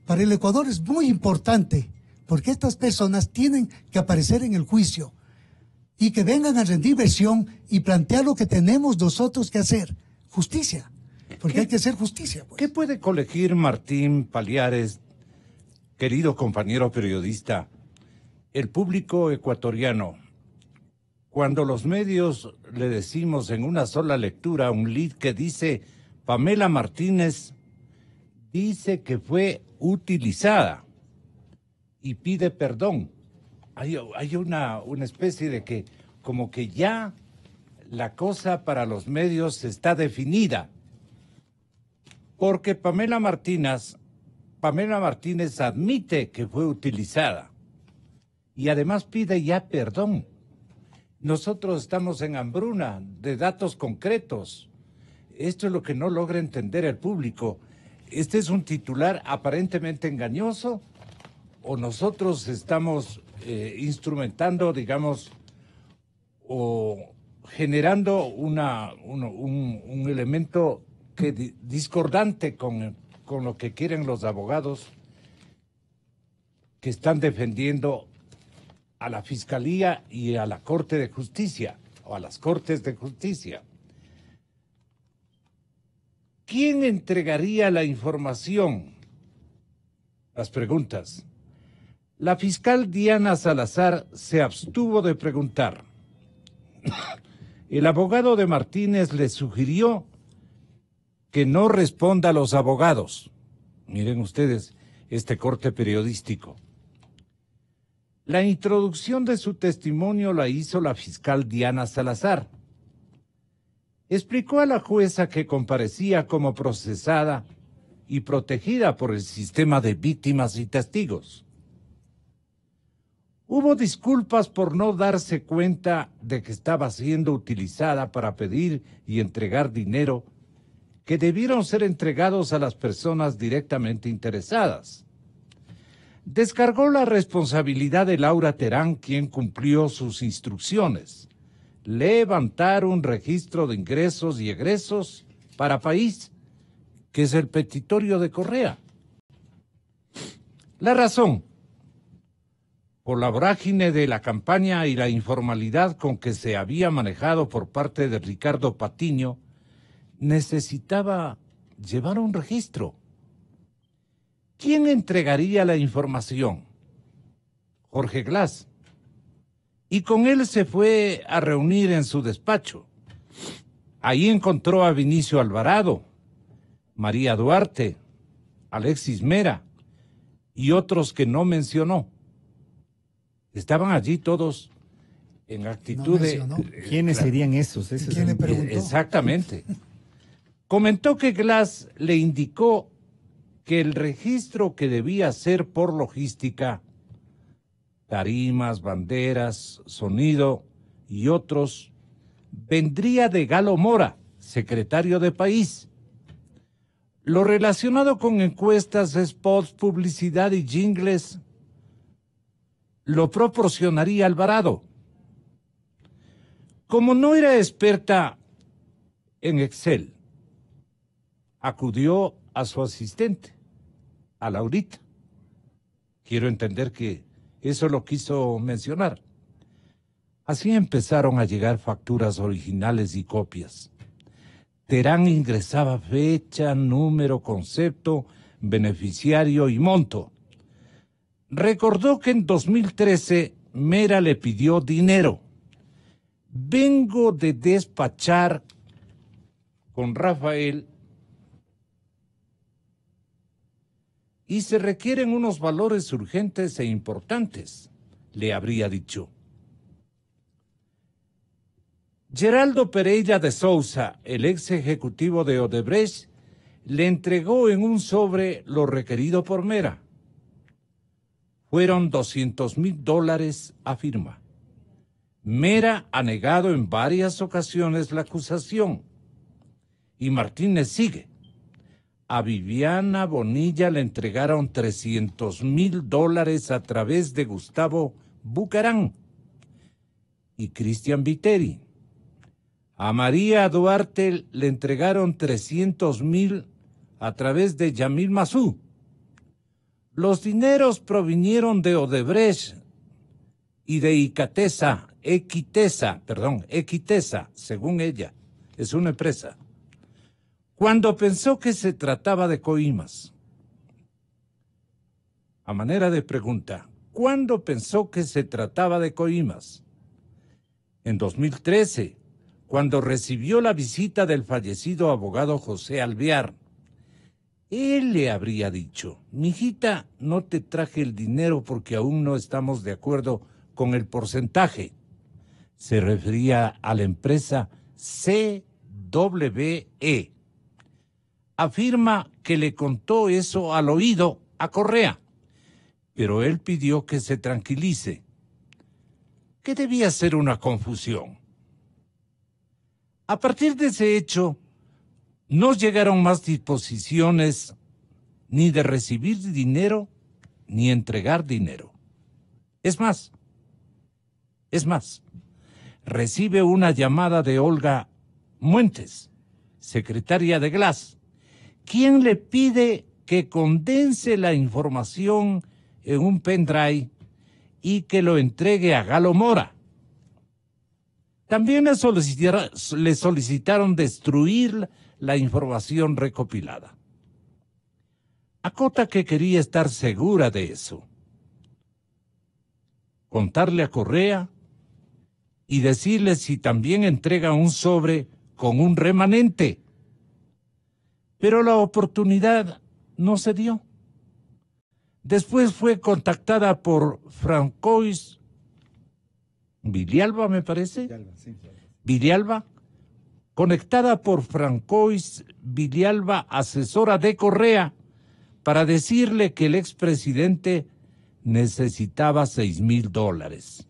para el Ecuador es muy importante, porque estas personas tienen que aparecer en el juicio y que vengan a rendir versión y plantear lo que tenemos nosotros que hacer, justicia, porque hay que hacer justicia. Pues. ¿Qué puede colegir Martín Paliares, querido compañero periodista, el público ecuatoriano, cuando los medios le decimos en una sola lectura un lead que dice Pamela Martínez dice que fue utilizada y pide perdón? Hay una especie de que como que ya la cosa para los medios está definida, porque Pamela Martínez admite que fue utilizada y además pide ya perdón. Nosotros estamos en hambruna de datos concretos. Esto es lo que no logra entender el público. ¿Este es un titular aparentemente engañoso o nosotros estamos instrumentando, digamos, o generando un elemento discordante con lo que quieren los abogados que están defendiendo a la Fiscalía y a la Corte de Justicia, o a las Cortes de Justicia? ¿Quién entregaría la información? Las preguntas. La fiscal Diana Salazar se abstuvo de preguntar. El abogado de Martínez le sugirió que no responda a los abogados. Miren ustedes este corte periodístico. La introducción de su testimonio la hizo la fiscal Diana Salazar. Explicó a la jueza que comparecía como procesada y protegida por el sistema de víctimas y testigos. Hubo disculpas por no darse cuenta de que estaba siendo utilizada para pedir y entregar dinero que debieron ser entregados a las personas directamente interesadas. Descargó la responsabilidad de Laura Terán, quien cumplió sus instrucciones: levantar un registro de ingresos y egresos para país, que es el petitorio de Correa. La razón: por la vorágine de la campaña y la informalidad con que se había manejado por parte de Ricardo Patiño, necesitaba llevar un registro. ¿Quién entregaría la información? Jorge Glass. Y con él se fue a reunir en su despacho. Ahí encontró a Vinicio Alvarado, María Duarte, Alexis Mera y otros que no mencionó. Estaban allí todos en actitud de... ¿Quiénes serían esos? ¿Quién le preguntó? Exactamente. Comentó que Glass le indicó que el registro que debía ser por logística, tarimas, banderas, sonido y otros, vendría de Galo Mora, secretario de País. Lo relacionado con encuestas, spots, publicidad y jingles lo proporcionaría Alvarado. Como no era experta en Excel, acudió a su asistente, a Laurita. Quiero entender que eso lo quiso mencionar. Así empezaron a llegar facturas originales y copias. Terán ingresaba fecha, número, concepto, beneficiario y monto. Recordó que en 2013 Mera le pidió dinero. Vengo de despachar con Rafael y se requieren unos valores urgentes e importantes, le habría dicho. Geraldo Pereira de Sousa, el ex ejecutivo de Odebrecht, le entregó en un sobre lo requerido por Mera. Fueron $200,000, afirma. Mera ha negado en varias ocasiones la acusación. Y Martínez sigue. A Viviana Bonilla le entregaron $300,000 a través de Gustavo Bucarán y Cristian Viteri. A María Duarte le entregaron $300,000 a través de Yamil Massú. Los dineros provinieron de Odebrecht y de Equitesa, según ella, es una empresa. Cuando pensó que se trataba de coimas. A manera de pregunta, ¿cuándo pensó que se trataba de coimas? En 2013, cuando recibió la visita del fallecido abogado José Alvear. Él le habría dicho: mijita, no te traje el dinero porque aún no estamos de acuerdo con el porcentaje. Se refería a la empresa CWE. Afirma que le contó eso al oído a Correa, pero él pidió que se tranquilice, que debía ser una confusión. A partir de ese hecho, no llegaron más disposiciones ni de recibir dinero ni entregar dinero. Es más, recibe una llamada de Olga Muentes, secretaria de Glass, quien le pide que condense la información en un pendrive y que lo entregue a Galo Mora. También le solicitaron destruir la información recopilada. Acota que quería estar segura de eso. Contarle a Correa y decirle si también entrega un sobre con un remanente. Pero la oportunidad no se dio. Después fue contactada por Francois Villalba, me parece. Villalba, conectada por Francois Villalba, asesora de Correa, para decirle que el expresidente necesitaba $6,000.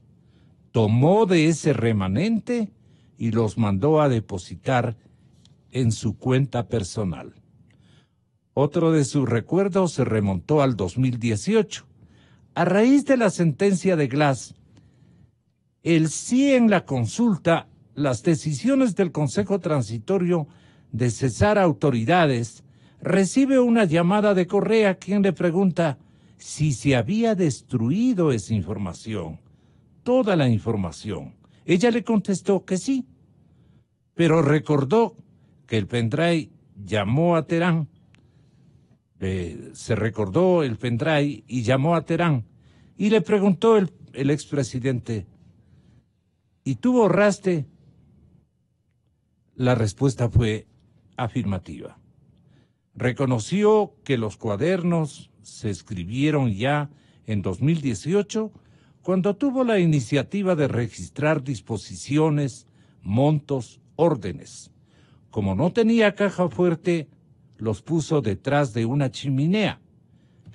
Tomó de ese remanente y los mandó a depositar en su cuenta personal. Otro de sus recuerdos se remontó al 2018. A raíz de la sentencia de Glass, el sí en la consulta, las decisiones del Consejo Transitorio de cesar autoridades, recibe una llamada de Correa, quien le pregunta si se había destruido esa información, toda la información. Ella le contestó que sí, pero recordó que el pendrive llamó a Terán, se recordó el pendrive y llamó a Terán, y le preguntó el expresidente: ¿y tú borraste? La respuesta fue afirmativa. Reconoció que los cuadernos se escribieron ya en 2018, cuando tuvo la iniciativa de registrar disposiciones, montos, órdenes. Como no tenía caja fuerte, los puso detrás de una chimenea,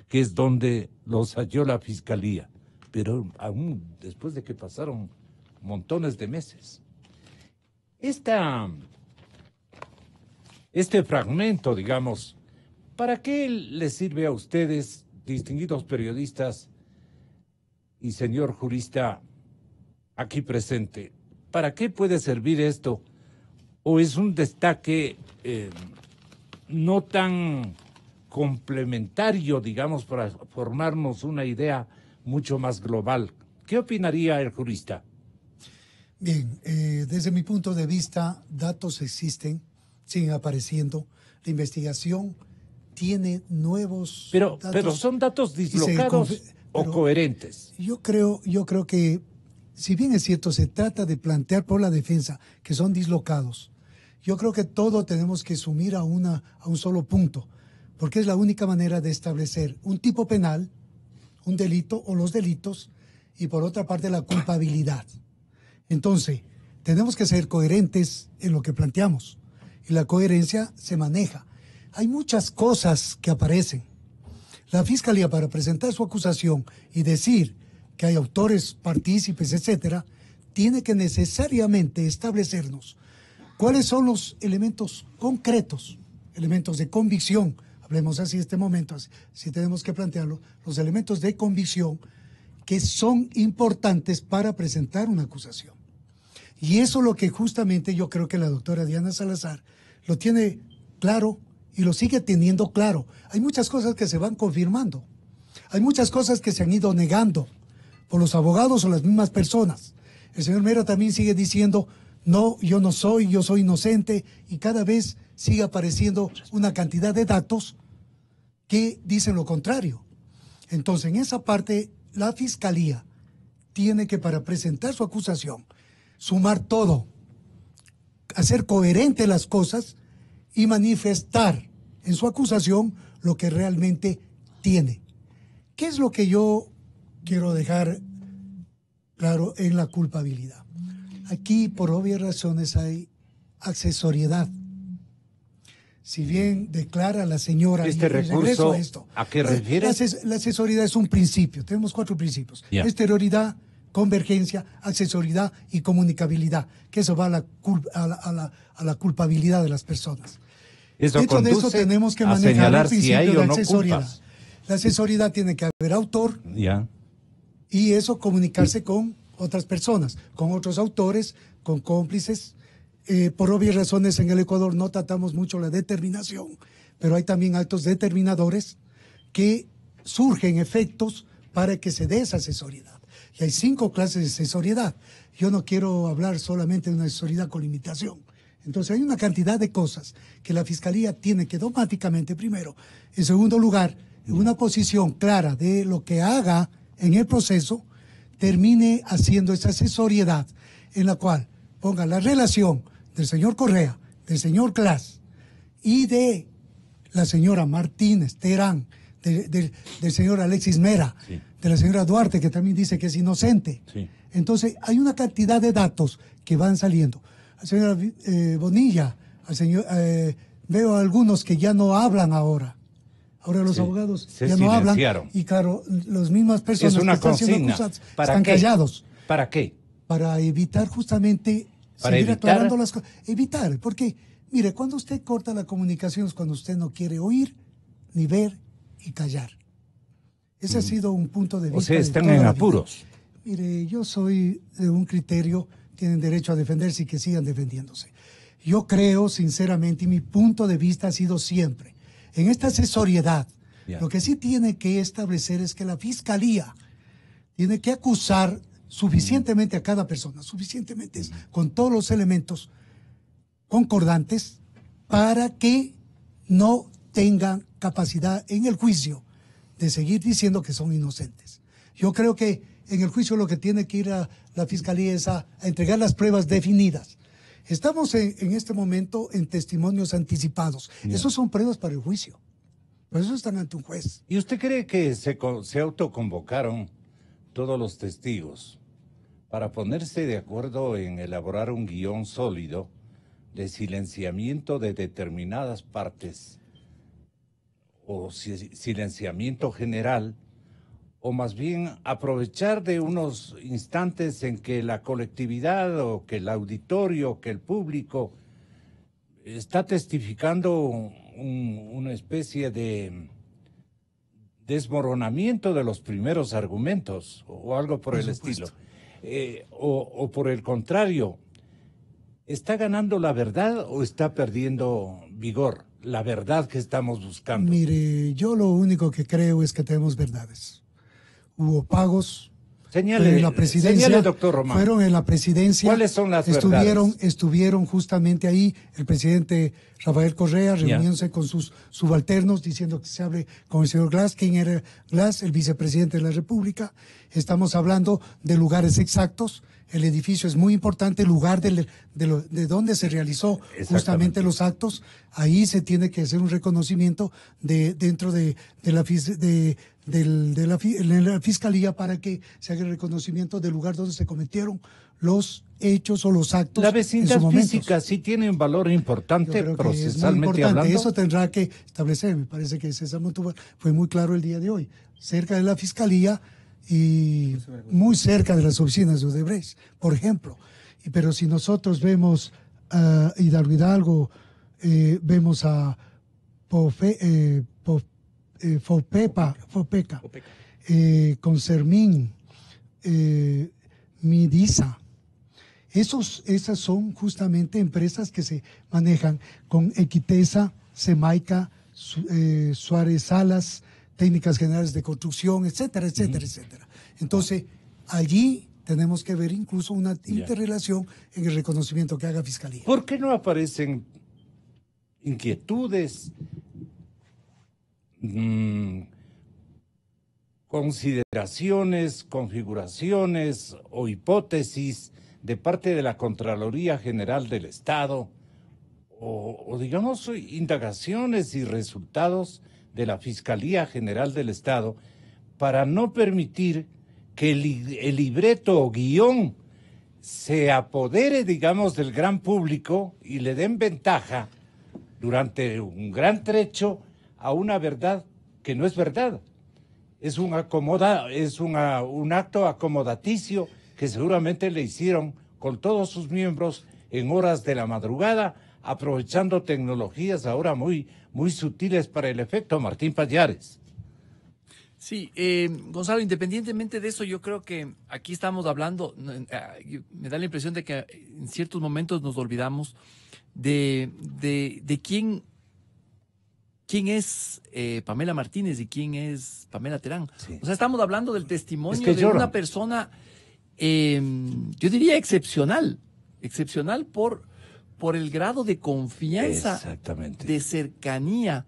que es donde los halló la fiscalía, pero aún después de que pasaron montones de meses. Este fragmento, digamos, ¿para qué les sirve a ustedes, distinguidos periodistas y señor jurista aquí presente? ¿Para qué puede servir esto? ¿O es un destaque no tan complementario, digamos, para formarnos una idea mucho más global? ¿Qué opinaría el jurista? Bien, desde mi punto de vista, datos existen, siguen apareciendo. La investigación tiene nuevos datos. Pero son datos dislocados o coherentes. Yo creo que, si bien es cierto, se trata de plantear por la defensa que son dislocados, yo creo que todo tenemos que sumir a un solo punto, porque es la única manera de establecer un tipo penal, un delito o los delitos, y por otra parte la culpabilidad. Entonces, tenemos que ser coherentes en lo que planteamos, y la coherencia se maneja. Hay muchas cosas que aparecen. La Fiscalía, para presentar su acusación y decir que hay autores, partícipes, etcétera, tiene que necesariamente establecernos cuáles son los elementos concretos, elementos de convicción, hablemos así en este momento, si tenemos que plantearlo, los elementos de convicción que son importantes para presentar una acusación. Y eso es lo que justamente yo creo que la doctora Diana Salazar lo tiene claro y lo sigue teniendo claro. Hay muchas cosas que se van confirmando, hay muchas cosas que se han ido negando por los abogados o las mismas personas. El señor Mera también sigue diciendo, no, yo no soy, yo soy inocente, y cada vez sigue apareciendo una cantidad de datos que dicen lo contrario. Entonces, en esa parte, la Fiscalía tiene que, para presentar su acusación, sumar todo, hacer coherente las cosas y manifestar en su acusación lo que realmente tiene. ¿Qué es lo que yo quiero dejar claro en la culpabilidad? Aquí, por obvias razones, hay accesoriedad. Si bien declara la señora... ¿Este recurso a qué refiere? La accesoriedad es un principio. Tenemos 4 principios. Yeah. Exterioridad, convergencia, accesoriedad y comunicabilidad. Que eso va a la culpabilidad de las personas. Eso Dentro de eso tenemos que manejar el principio de accesoriedad. La accesoriedad tiene que haber autor, yeah, y eso comunicarse con otras personas, con otros autores, con cómplices. Por obvias razones en el Ecuador no tratamos mucho la determinación, pero hay también actos determinadores que surgen efectos para que se dé esa accesoriedad. Y hay 5 clases de accesoriedad. Yo no quiero hablar solamente de una accesoriedad con limitación. Entonces hay una cantidad de cosas que la Fiscalía tiene que dogmáticamente, primero. En segundo lugar, en una posición clara de lo que haga en el proceso, termine haciendo esa accesoriedad en la cual ponga la relación del señor Correa, del señor Glass y de la señora Martínez Terán, del señor Alexis Mera, sí, de la señora Duarte, que también dice que es inocente. sí. Entonces, hay una cantidad de datos que van saliendo. Al señor Bonilla, al señor, veo algunos que ya no hablan ahora. Ahora los abogados ya no hablan. Y claro, las mismas personas es una que están siendo consigna. acusadas ¿Para están qué? callados. ¿Para qué? Para evitar justamente ¿Para seguir evitar? aclarando las cosas. Evitar, porque, mire, cuando usted corta la comunicación es cuando usted no quiere oír, ni ver y callar. Ese ha sido un punto de vista. O sea, están toda en la apuros. vida. Mire, yo soy de un criterio, tienen derecho a defenderse y que sigan defendiéndose. Yo creo, sinceramente, y mi punto de vista ha sido siempre, en esta accesoriedad, lo que sí tiene que establecer es que la Fiscalía tiene que acusar suficientemente a cada persona, suficientemente con todos los elementos concordantes para que no tengan capacidad en el juicio de seguir diciendo que son inocentes. Yo creo que en el juicio lo que tiene que ir a la Fiscalía es a entregar las pruebas definidas. Estamos en este momento en testimonios anticipados. Esos son pruebas para el juicio. Por eso están ante un juez. ¿Y usted cree que se autoconvocaron todos los testigos para ponerse de acuerdo en elaborar un guión sólido de silenciamiento de determinadas partes o silenciamiento general, o más bien aprovechar de unos instantes en que la colectividad o que el auditorio, que el público está testificando una especie de desmoronamiento de los primeros argumentos o algo por el estilo? O por el contrario, ¿está ganando la verdad o está perdiendo vigor la verdad que estamos buscando? Mire, yo lo único que creo es que tenemos verdades. Hubo pagos. Señale, en la presidencia, señale, doctor Román. Fueron en la presidencia. ¿Cuáles son las verdades? Estuvieron justamente ahí el presidente Rafael Correa reuniéndose con sus subalternos, diciendo que se hable con el señor Glass. ¿Quién era Glass? El vicepresidente de la República. Estamos hablando de lugares exactos. el edificio es muy importante, el lugar de donde se realizó justamente los actos, ahí se tiene que hacer un reconocimiento dentro de la fiscalía para que se haga el reconocimiento del lugar donde se cometieron los hechos o los actos. La vecindad física sí tiene un valor importante procesalmente hablando. Eso tendrá que establecer. Me parece que César Montúfar fue muy claro el día de hoy, cerca de la fiscalía y muy cerca de las oficinas de Odebrecht, por ejemplo. Pero si nosotros vemos a Hidalgo, vemos a Fopeca, Concermín, Midisa. Esas son justamente empresas que se manejan con Equitesa, Semaica, Suárez Salas, Técnicas Generales de Construcción, etcétera, etcétera, etcétera. Entonces, allí tenemos que ver incluso una interrelación en el reconocimiento que haga Fiscalía. ¿Por qué no aparecen inquietudes, consideraciones, configuraciones o hipótesis de parte de la Contraloría General del Estado o digamos indagaciones y resultados de la Fiscalía General del Estado para no permitir que el libreto o guión se apodere, digamos, del gran público y le den ventaja durante un gran trecho a una verdad que no es verdad? Es un acto acomodaticio que seguramente le hicieron con todos sus miembros en horas de la madrugada, aprovechando tecnologías ahora muy sutiles para el efecto. Martín Pallares. Sí, Gonzalo, independientemente de eso, yo creo que aquí estamos hablando, me da la impresión de que en ciertos momentos nos olvidamos de quién es Pamela Martínez y quién es Pamela Terán. Sí. O sea, estamos hablando del testimonio de una persona, yo diría excepcional por el grado de confianza, de cercanía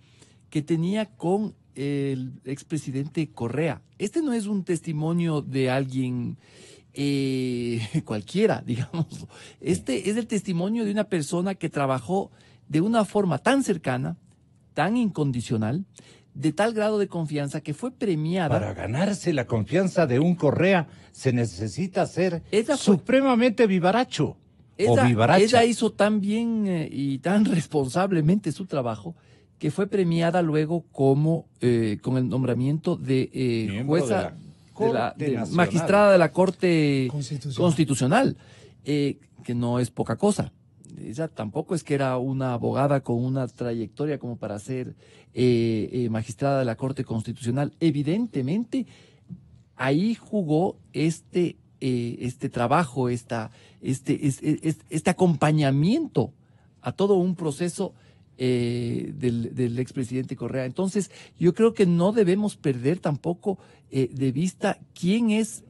que tenía con el expresidente Correa. Este no es un testimonio de alguien cualquiera, digamos. Este es el testimonio de una persona que trabajó de una forma tan cercana, tan incondicional, de tal grado de confianza que fue premiada. Para ganarse la confianza de un Correa se necesita ser supremamente vivaracho. Ella hizo tan bien y tan responsablemente su trabajo que fue premiada luego como con el nombramiento de jueza, de magistrada de la Corte Constitucional, que no es poca cosa. Ella tampoco es que era una abogada con una trayectoria como para ser magistrada de la Corte Constitucional. Evidentemente, ahí jugó este trabajo, este acompañamiento a todo un proceso del expresidente Correa. Entonces, yo creo que no debemos perder tampoco de vista quién es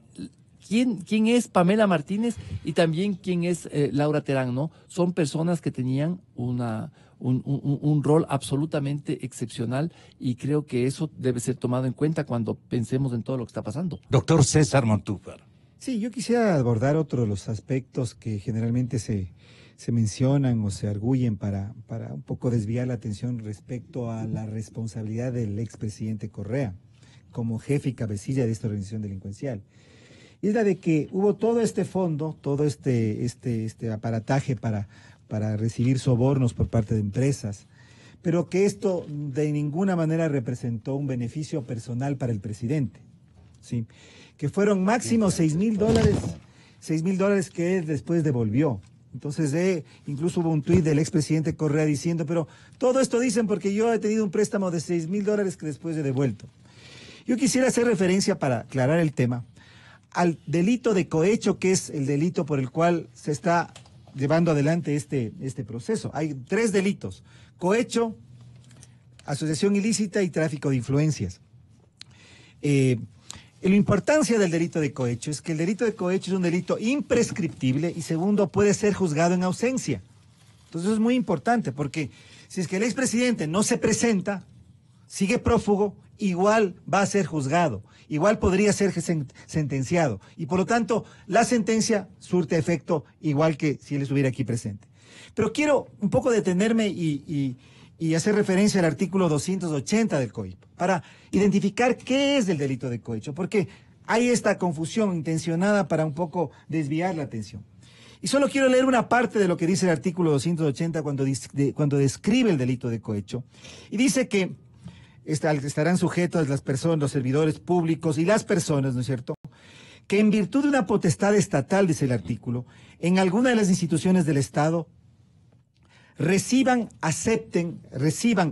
Pamela Martínez y también quién es Laura Terán, ¿no? Son personas que tenían un rol absolutamente excepcional y creo que eso debe ser tomado en cuenta cuando pensemos en todo lo que está pasando. Doctor César Montúfar. Sí, yo quisiera abordar otro de los aspectos que generalmente se mencionan o se arguyen para un poco desviar la atención respecto a la responsabilidad del expresidente Correa como jefe y cabecilla de esta organización delincuencial. Y es la de que hubo todo este fondo, todo este aparataje para recibir sobornos por parte de empresas, pero que esto de ninguna manera representó un beneficio personal para el presidente, ¿sí? Que fueron máximo $6,000 que él después devolvió. Entonces, incluso hubo un tuit del expresidente Correa diciendo, pero todo esto dicen porque yo he tenido un préstamo de $6,000 que después he devuelto. Yo quisiera hacer referencia, para aclarar el tema, al delito de cohecho, que es el delito por el cual se está llevando adelante este proceso. Hay 3 delitos: cohecho, asociación ilícita y tráfico de influencias. La importancia del delito de cohecho es que el delito de cohecho es un delito imprescriptible y segundo, puede ser juzgado en ausencia. Entonces es muy importante porque si es que el expresidente no se presenta, sigue prófugo, igual va a ser juzgado, igual podría ser sentenciado. Y por lo tanto, la sentencia surte efecto igual que si él estuviera aquí presente. Pero quiero un poco detenerme y hacer referencia al artículo 280 del COIP para identificar qué es el delito de cohecho, porque hay esta confusión intencionada para un poco desviar la atención. Y solo quiero leer una parte de lo que dice el artículo 280 cuando describe el delito de cohecho. Y dice que estarán sujetos las personas, los servidores públicos y las personas, ¿no es cierto?, que en virtud de una potestad estatal, dice el artículo, en alguna de las instituciones del Estado, reciban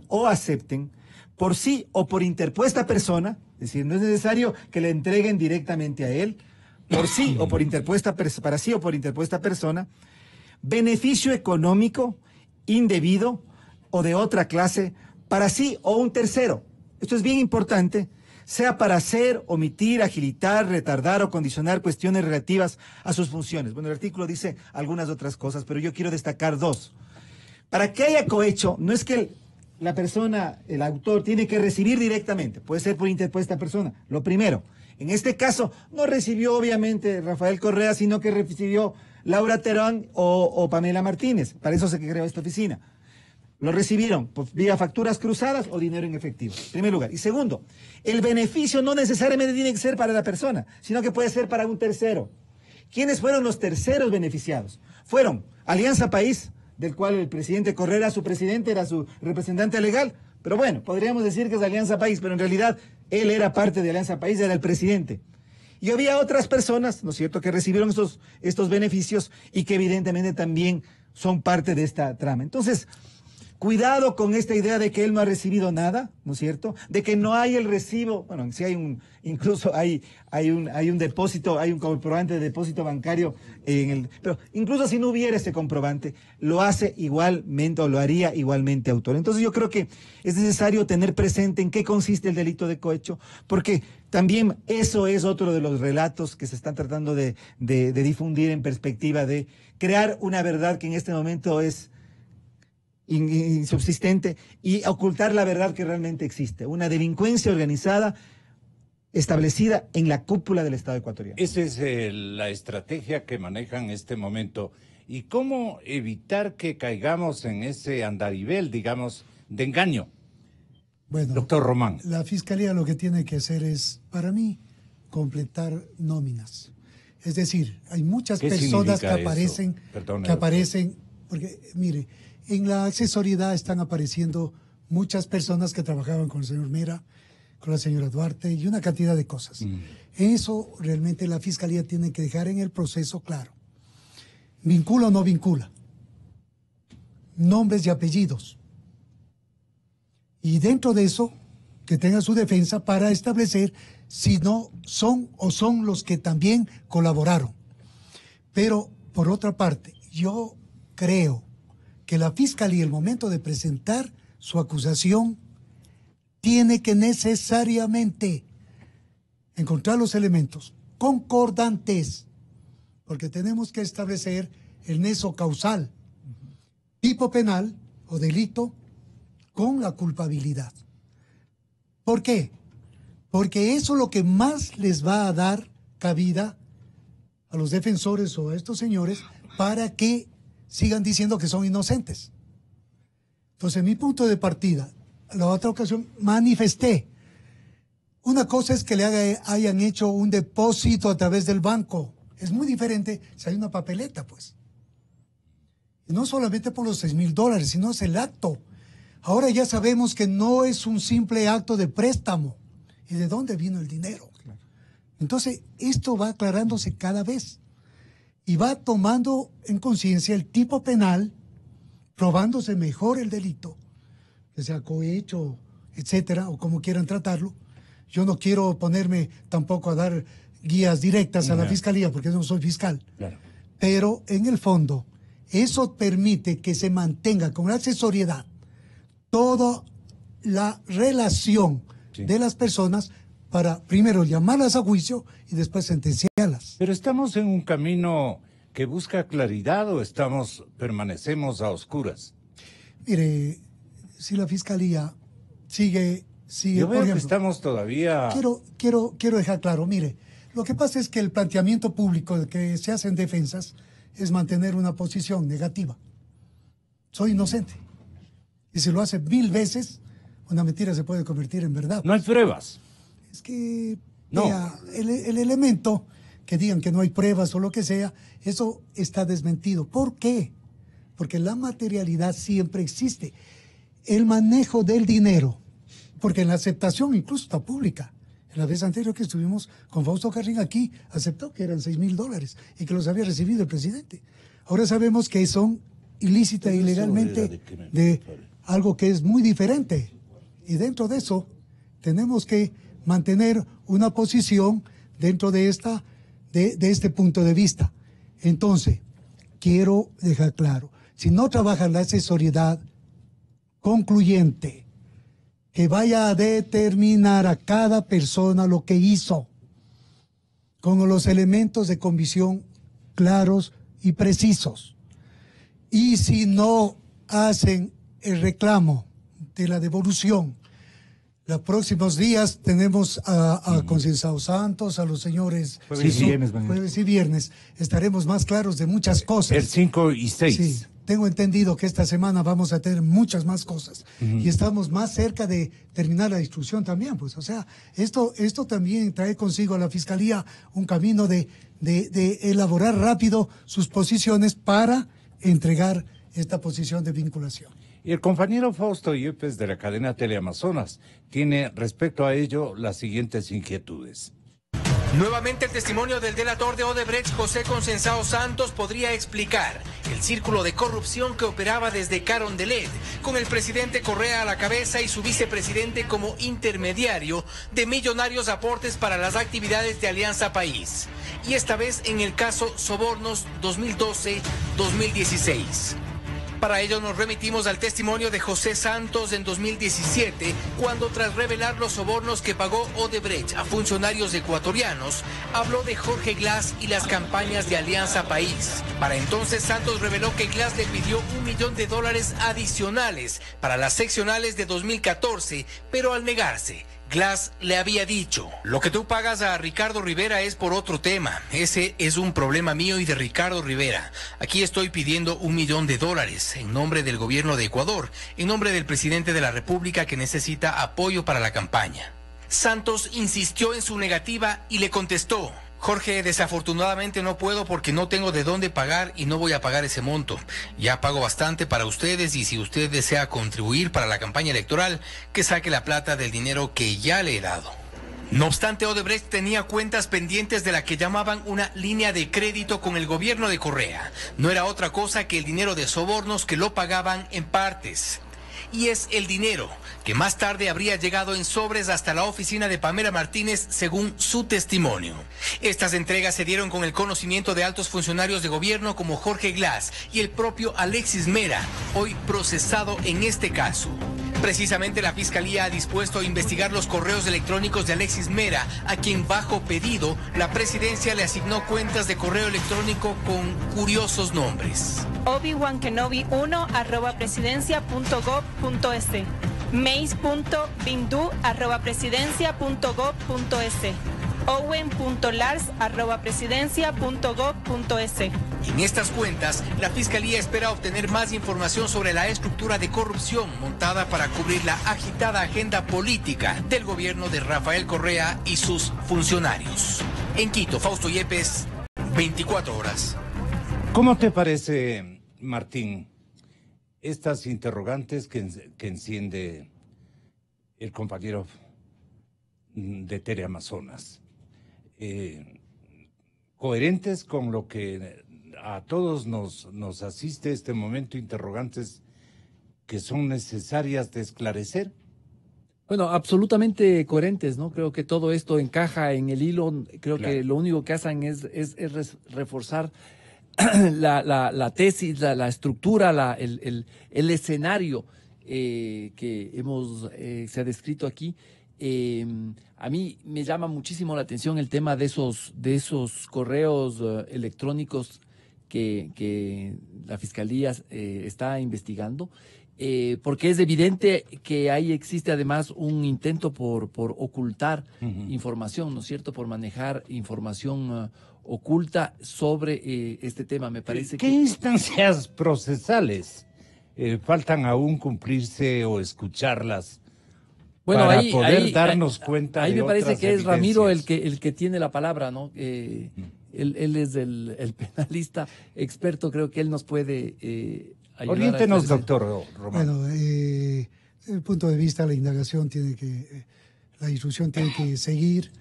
o acepten por sí o por interpuesta persona, es decir, no es necesario que le entreguen directamente a él, por sí o por interpuesta para sí o por interpuesta persona, beneficio económico indebido o de otra clase para sí o un tercero. Esto es bien importante, sea para hacer, omitir, agilitar, retardar o condicionar cuestiones relativas a sus funciones. Bueno, el artículo dice algunas otras cosas, pero yo quiero destacar dos. Para que haya cohecho, no es que la persona, el autor, tiene que recibir directamente, puede ser por interpuesta persona, lo primero. En este caso, no recibió obviamente Rafael Correa, sino que recibió Laura Terán o Pamela Martínez. Para eso se creó esta oficina. Lo recibieron vía facturas cruzadas o dinero en efectivo, en primer lugar. Y segundo, el beneficio no necesariamente tiene que ser para la persona, sino que puede ser para un tercero. ¿Quiénes fueron los terceros beneficiados? Fueron Alianza País, del cual el presidente Correa era su presidente, era su representante legal. Pero bueno, podríamos decir que es Alianza País, pero en realidad él era parte de Alianza País, era el presidente. Y había otras personas, ¿no es cierto?, que recibieron estos beneficios y que evidentemente también son parte de esta trama. Entonces, cuidado con esta idea de que él no ha recibido nada, ¿no es cierto?, de que no hay el recibo, bueno, si hay incluso hay un depósito, hay un comprobante de depósito bancario pero incluso si no hubiera ese comprobante, lo hace igualmente o lo haría igualmente autor. Entonces yo creo que es necesario tener presente en qué consiste el delito de cohecho, porque también eso es otro de los relatos que se están tratando de difundir en perspectiva de crear una verdad que en este momento es insubsistente y ocultar la verdad que realmente existe, una delincuencia organizada establecida en la cúpula del Estado ecuatoriano. Esa es la estrategia que manejan en este momento. ¿Y cómo evitar que caigamos en ese andarivel, digamos, de engaño? Bueno, doctor Román. La Fiscalía lo que tiene que hacer es, para mí, completar nóminas. Es decir, hay muchas personas que aparecen, porque mire, en la asesoriedad están apareciendo muchas personas que trabajaban con el señor Mera, con la señora Duarte y una cantidad de cosas. Eso realmente la Fiscalía tiene que dejar en el proceso claro. ¿Vincula o no vincula? Nombres y apellidos. Y dentro de eso, que tenga su defensa para establecer si no son o son los que también colaboraron. Pero, por otra parte, yo creo que la Fiscalía, al momento de presentar su acusación, tiene que necesariamente encontrar los elementos concordantes, porque tenemos que establecer el nexo causal, tipo penal o delito con la culpabilidad. ¿Por qué? Porque eso es lo que más les va a dar cabida a los defensores o a estos señores para que sigan diciendo que son inocentes. Entonces, mi punto de partida, la otra ocasión manifesté, una cosa es que le hayan hecho un depósito a través del banco. Es muy diferente si hay una papeleta, pues. Y no solamente por los $6,000, sino es el acto. Ahora ya sabemos que no es un simple acto de préstamo. ¿Y de dónde vino el dinero? Entonces, esto va aclarándose cada vez. Y va tomando en conciencia el tipo penal, probándose mejor el delito, que sea cohecho, etcétera, o como quieran tratarlo. Yo no quiero ponerme tampoco a dar guías directas a la Fiscalía, porque no soy fiscal. Claro. Pero, en el fondo, eso permite que se mantenga con la asesoriedad toda la relación de las personas para, primero, llamarlas a juicio y después sentenciarlas. Pero estamos en un camino que busca claridad o permanecemos a oscuras. Mire, si la Fiscalía sigue Sí, Yo por veo que ejemplo, estamos todavía... quiero dejar claro, mire, lo que pasa es que el planteamiento público que se hace en defensas es mantener una posición negativa. Soy inocente. Y si lo hace 1000 veces, una mentira se puede convertir en verdad. No hay pruebas. Es que No. vea, el elemento que digan que no hay pruebas o lo que sea, eso está desmentido. ¿Por qué? Porque la materialidad siempre existe. El manejo del dinero, porque en la aceptación incluso está pública. En la vez anterior que estuvimos con Fausto Carrín aquí, aceptó que eran $6,000 y que los había recibido el presidente. Ahora sabemos que son ilícita e ilegalmente de algo que es muy diferente. Y dentro de eso tenemos que mantener una posición dentro de este punto de vista. Entonces, quiero dejar claro, si no trabaja la asesoría concluyente, que vaya a determinar a cada persona lo que hizo, con los elementos de convicción claros y precisos. Y si no hacen el reclamo de la devolución, los próximos días tenemos a Concensao Santos, a los señores Jueves y viernes, jueves y viernes, estaremos más claros de muchas cosas. El 5 y 6. Sí, tengo entendido que esta semana vamos a tener muchas más cosas y estamos más cerca de terminar la instrucción también, pues, o sea, esto también trae consigo a la Fiscalía un camino de elaborar rápido sus posiciones para entregar esta posición de vinculación. Y el compañero Fausto Yepes de la cadena Teleamazonas tiene respecto a ello las siguientes inquietudes. Nuevamente el testimonio del delator de Odebrecht, José Concensao Santos, podría explicar el círculo de corrupción que operaba desde Carondelet, con el presidente Correa a la cabeza y su vicepresidente como intermediario de millonarios aportes para las actividades de Alianza País. Y esta vez en el caso Sobornos 2012-2016. Para ello nos remitimos al testimonio de José Santos en 2017, cuando tras revelar los sobornos que pagó Odebrecht a funcionarios ecuatorianos, habló de Jorge Glass y las campañas de Alianza País. Para entonces Santos reveló que Glass le pidió $1 millón adicionales para las seccionales de 2014, pero al negarse, Glass le había dicho: lo que tú pagas a Ricardo Rivera es por otro tema. Ese es un problema mío y de Ricardo Rivera. Aquí estoy pidiendo $1 millón en nombre del gobierno de Ecuador, en nombre del presidente de la República que necesita apoyo para la campaña. Santos insistió en su negativa y le contestó: Jorge, desafortunadamente no puedo porque no tengo de dónde pagar y no voy a pagar ese monto. Ya pago bastante para ustedes y si usted desea contribuir para la campaña electoral, que saque la plata del dinero que ya le he dado. No obstante, Odebrecht tenía cuentas pendientes de la que llamaban una línea de crédito con el gobierno de Correa. No era otra cosa que el dinero de sobornos que lo pagaban en partes. Y es el dinero que más tarde habría llegado en sobres hasta la oficina de Pamela Martínez, según su testimonio. Estas entregas se dieron con el conocimiento de altos funcionarios de gobierno como Jorge Glass y el propio Alexis Mera, hoy procesado en este caso. Precisamente la Fiscalía ha dispuesto a investigar los correos electrónicos de Alexis Mera, a quien bajo pedido la presidencia le asignó cuentas de correo electrónico con curiosos nombres. obiwanKenobi1@presidencia.gov.es, mace.bindu@presidencia.gov.es, owen.lars@presidencia.gov.es. En estas cuentas, la Fiscalía espera obtener más información sobre la estructura de corrupción montada para cubrir la agitada agenda política del gobierno de Rafael Correa y sus funcionarios. En Quito, Fausto Yepes, 24 horas. ¿Cómo te parece, Martín, estas interrogantes que enciende el compañero de Teleamazonas? Coherentes con lo que a todos nos asiste este momento, interrogantes que son necesarias de esclarecer. Bueno, absolutamente coherentes, ¿no? Creo que todo esto encaja en el hilo. Creo que lo único que hacen es reforzar la tesis, la estructura, el escenario que se ha descrito aquí. A mí me llama muchísimo la atención el tema de esos correos electrónicos que la Fiscalía está investigando. porque es evidente que ahí existe además un intento por ocultar información, ¿no es cierto?, por manejar información oculta sobre este tema. Me parece ¿Qué instancias procesales faltan aún cumplirse o escucharlas? Bueno, para poder darnos cuenta ahí de me parece otras que es Ramiro el evidencias. que tiene la palabra, ¿no? Él es el penalista experto, creo que él nos puede ayudar. Oriéntenos, doctor Román. Bueno, desde el punto de vista de la indagación la instrucción tiene que seguir,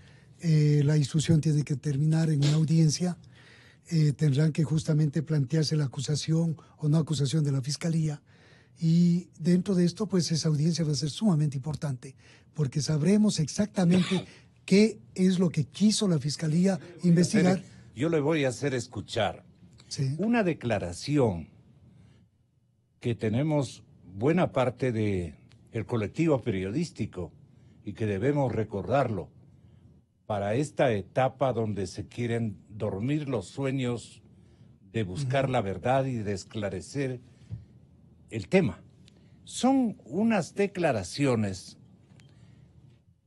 la instrucción tiene que terminar en una audiencia, tendrán que justamente plantearse la acusación o no acusación de la Fiscalía. Y dentro de esto, pues esa audiencia va a ser sumamente importante, porque sabremos exactamente qué es lo que quiso la Fiscalía investigar. Yo le voy a hacer escuchar una declaración que tenemos buena parte del colectivo periodístico y que debemos recordarlo para esta etapa donde se quieren dormir los sueños de buscar la verdad y de esclarecer el tema. Son unas declaraciones,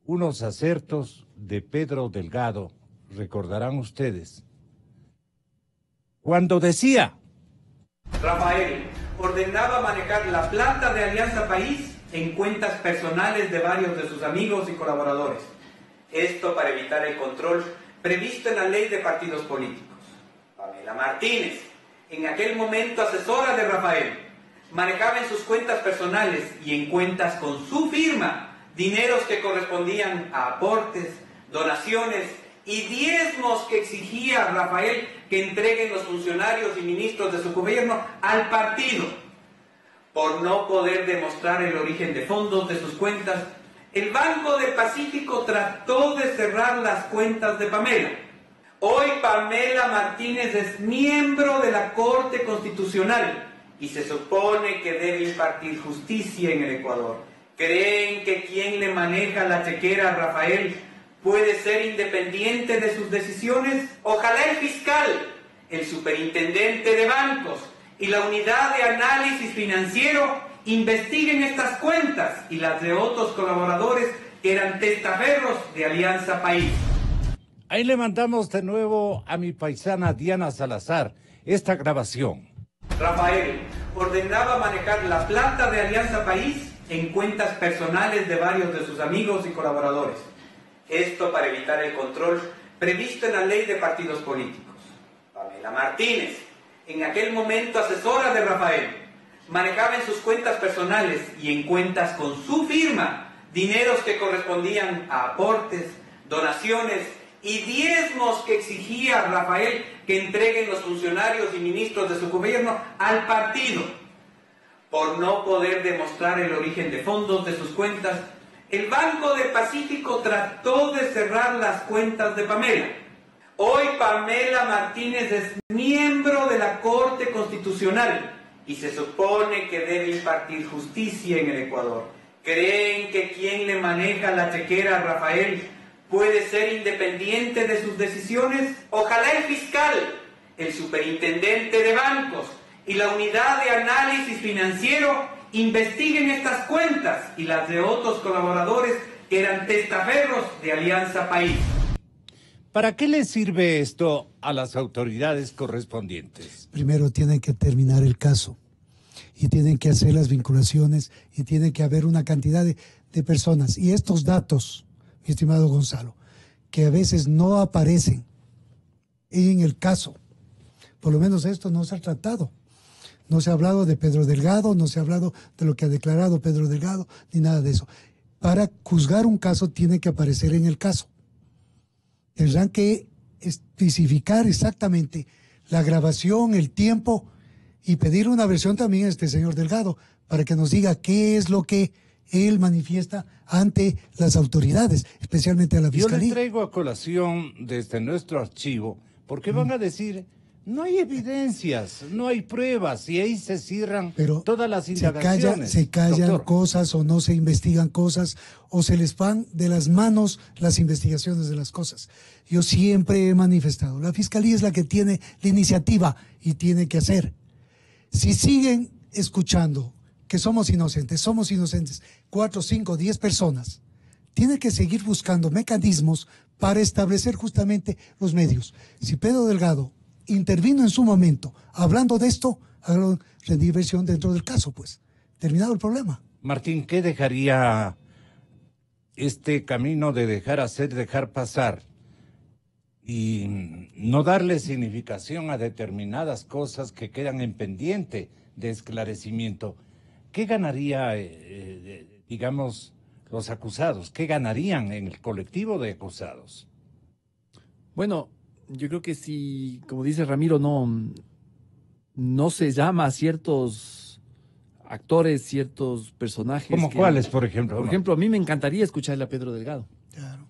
unos acertos de Pedro Delgado, recordarán ustedes, cuando decía: Rafael ordenaba manejar la plata de Alianza País en cuentas personales de varios de sus amigos y colaboradores. Esto para evitar el control previsto en la ley de partidos políticos. Pamela Martínez, en aquel momento asesora de Rafael, manejaba en sus cuentas personales y en cuentas con su firma dineros que correspondían a aportes, donaciones y diezmos que exigía Rafael que entreguen los funcionarios y ministros de su gobierno al partido. Por no poder demostrar el origen de fondos de sus cuentas, el Banco del Pacífico trató de cerrar las cuentas de Pamela. Hoy Pamela Martínez es miembro de la Corte Constitucional y se supone que debe impartir justicia en el Ecuador. ¿Creen que quien le maneja la chequera a Rafael puede ser independiente de sus decisiones? Ojalá el fiscal, el superintendente de bancos y la unidad de análisis financiero investiguen estas cuentas y las de otros colaboradores que eran testaferros de Alianza País. Ahí le mandamos de nuevo a mi paisana Diana Salazar esta grabación. Rafael ordenaba manejar la plata de Alianza País en cuentas personales de varios de sus amigos y colaboradores. Esto para evitar el control previsto en la ley de partidos políticos. Pamela Martínez, en aquel momento asesora de Rafael, manejaba en sus cuentas personales y en cuentas con su firma dineros que correspondían a aportes, donaciones y diezmos que exigía Rafael que entreguen los funcionarios y ministros de su gobierno al partido. Por no poder demostrar el origen de fondos de sus cuentas, el Banco del Pacífico trató de cerrar las cuentas de Pamela. Hoy Pamela Martínez es miembro de la Corte Constitucional y se supone que debe impartir justicia en el Ecuador. ¿Creen que quien le maneja la chequera a Rafael puede ser independiente de sus decisiones? Ojalá el fiscal, el superintendente de bancos y la unidad de análisis financiero investiguen estas cuentas y las de otros colaboradores que eran testaferros de Alianza País. ¿Para qué le sirve esto a las autoridades correspondientes? Primero tienen que terminar el caso y tienen que hacer las vinculaciones y tiene que haber una cantidad de personas. Y estos datos, mi estimado Gonzalo, que a veces no aparecen en el caso, por lo menos esto no se ha tratado. No se ha hablado de Pedro Delgado, no se ha hablado de lo que ha declarado Pedro Delgado, ni nada de eso. Para juzgar un caso tiene que aparecer en el caso. Tendrán que especificar exactamente la grabación, el tiempo y pedir una versión también a este señor Delgado para que nos diga qué es lo que él manifiesta ante las autoridades, especialmente a la Fiscalía. Yo le traigo a colación desde nuestro archivo porque van a decir: no hay evidencias, no hay pruebas, y ahí se cierran todas las indagaciones. Se callan doctor. Cosas o no se investigan cosas o se les van de las manos las investigaciones de las cosas. Yo siempre he manifestado, la Fiscalía es la que tiene la iniciativa y tiene que hacer. Si siguen escuchando que somos inocentes, 4, 5, 10 personas. Tiene que seguir buscando mecanismos para establecer justamente los medios. Si Pedro Delgado intervino en su momento hablando de esto, habrá rendir versión dentro del caso, pues. Terminado el problema. Martín, ¿qué dejaría este camino de dejar hacer, dejar pasar y no darle significación a determinadas cosas que quedan en pendiente de esclarecimiento? ¿Qué ganaría, digamos, los acusados? ¿Qué ganarían en el colectivo de acusados? Bueno, yo creo que si, como dice Ramiro, no se llama a ciertos actores, ciertos personajes. ¿Cómo cuáles, por ejemplo? Por ejemplo, a mí me encantaría escucharle a Pedro Delgado. Claro.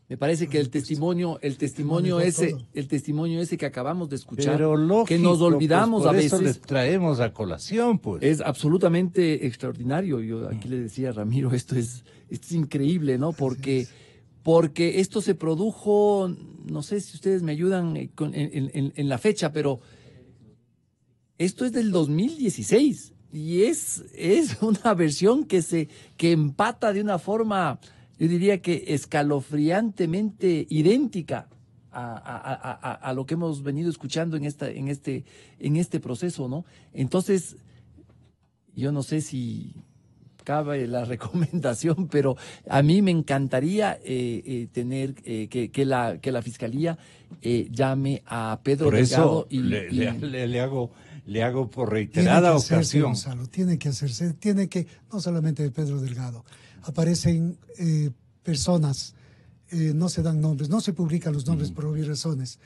Me parece que el testimonio ese que acabamos de escuchar, pero lógico, que nos olvidamos pues a por veces, eso les traemos a colación, pues. es absolutamente extraordinario. Yo aquí le decía a Ramiro, esto es increíble, ¿no? Porque esto se produjo, no sé si ustedes me ayudan en la fecha, pero esto es del 2016 y es una versión que empata de una forma, yo diría que escalofriantemente idéntica a lo que hemos venido escuchando en este proceso, ¿no? Entonces, yo no sé si cabe la recomendación, pero a mí me encantaría tener que la Fiscalía llame a Pedro por Delgado eso le hago por reiterada ocasión. Gonzalo, tiene que hacerse, no solamente de Pedro Delgado, aparecen personas, no se dan nombres, no se publican los nombres por obvias razones,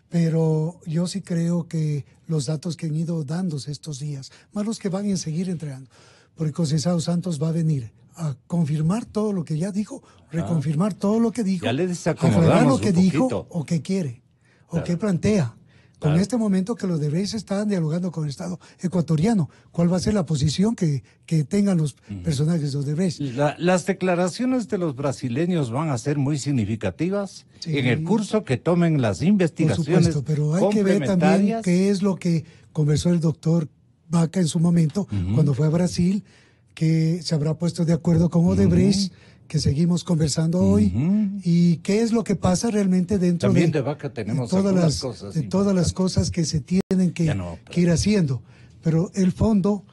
pero yo sí creo que los datos que han ido dándose estos días, más los que van a seguir entregando, porque Conceição Santos va a venir a confirmar todo lo que ya dijo, reconfirmar todo lo que dijo, ya le aclarar lo que dijo poquito. o que quiere, o que plantea. Con este momento que los Odebrecht están dialogando con el Estado ecuatoriano, ¿cuál va a ser la posición que tengan los personajes de Odebrecht? Las declaraciones de los brasileños van a ser muy significativas en el curso que tomen las investigaciones. Por supuesto, pero hay que ver también qué es lo que conversó el doctor Vaca en su momento, cuando fue a Brasil, que se habrá puesto de acuerdo con Odebrecht, que seguimos conversando hoy, y qué es lo que pasa realmente dentro también de Vaca tenemos todas las cosas que se tienen que ir haciendo. Pero el fondo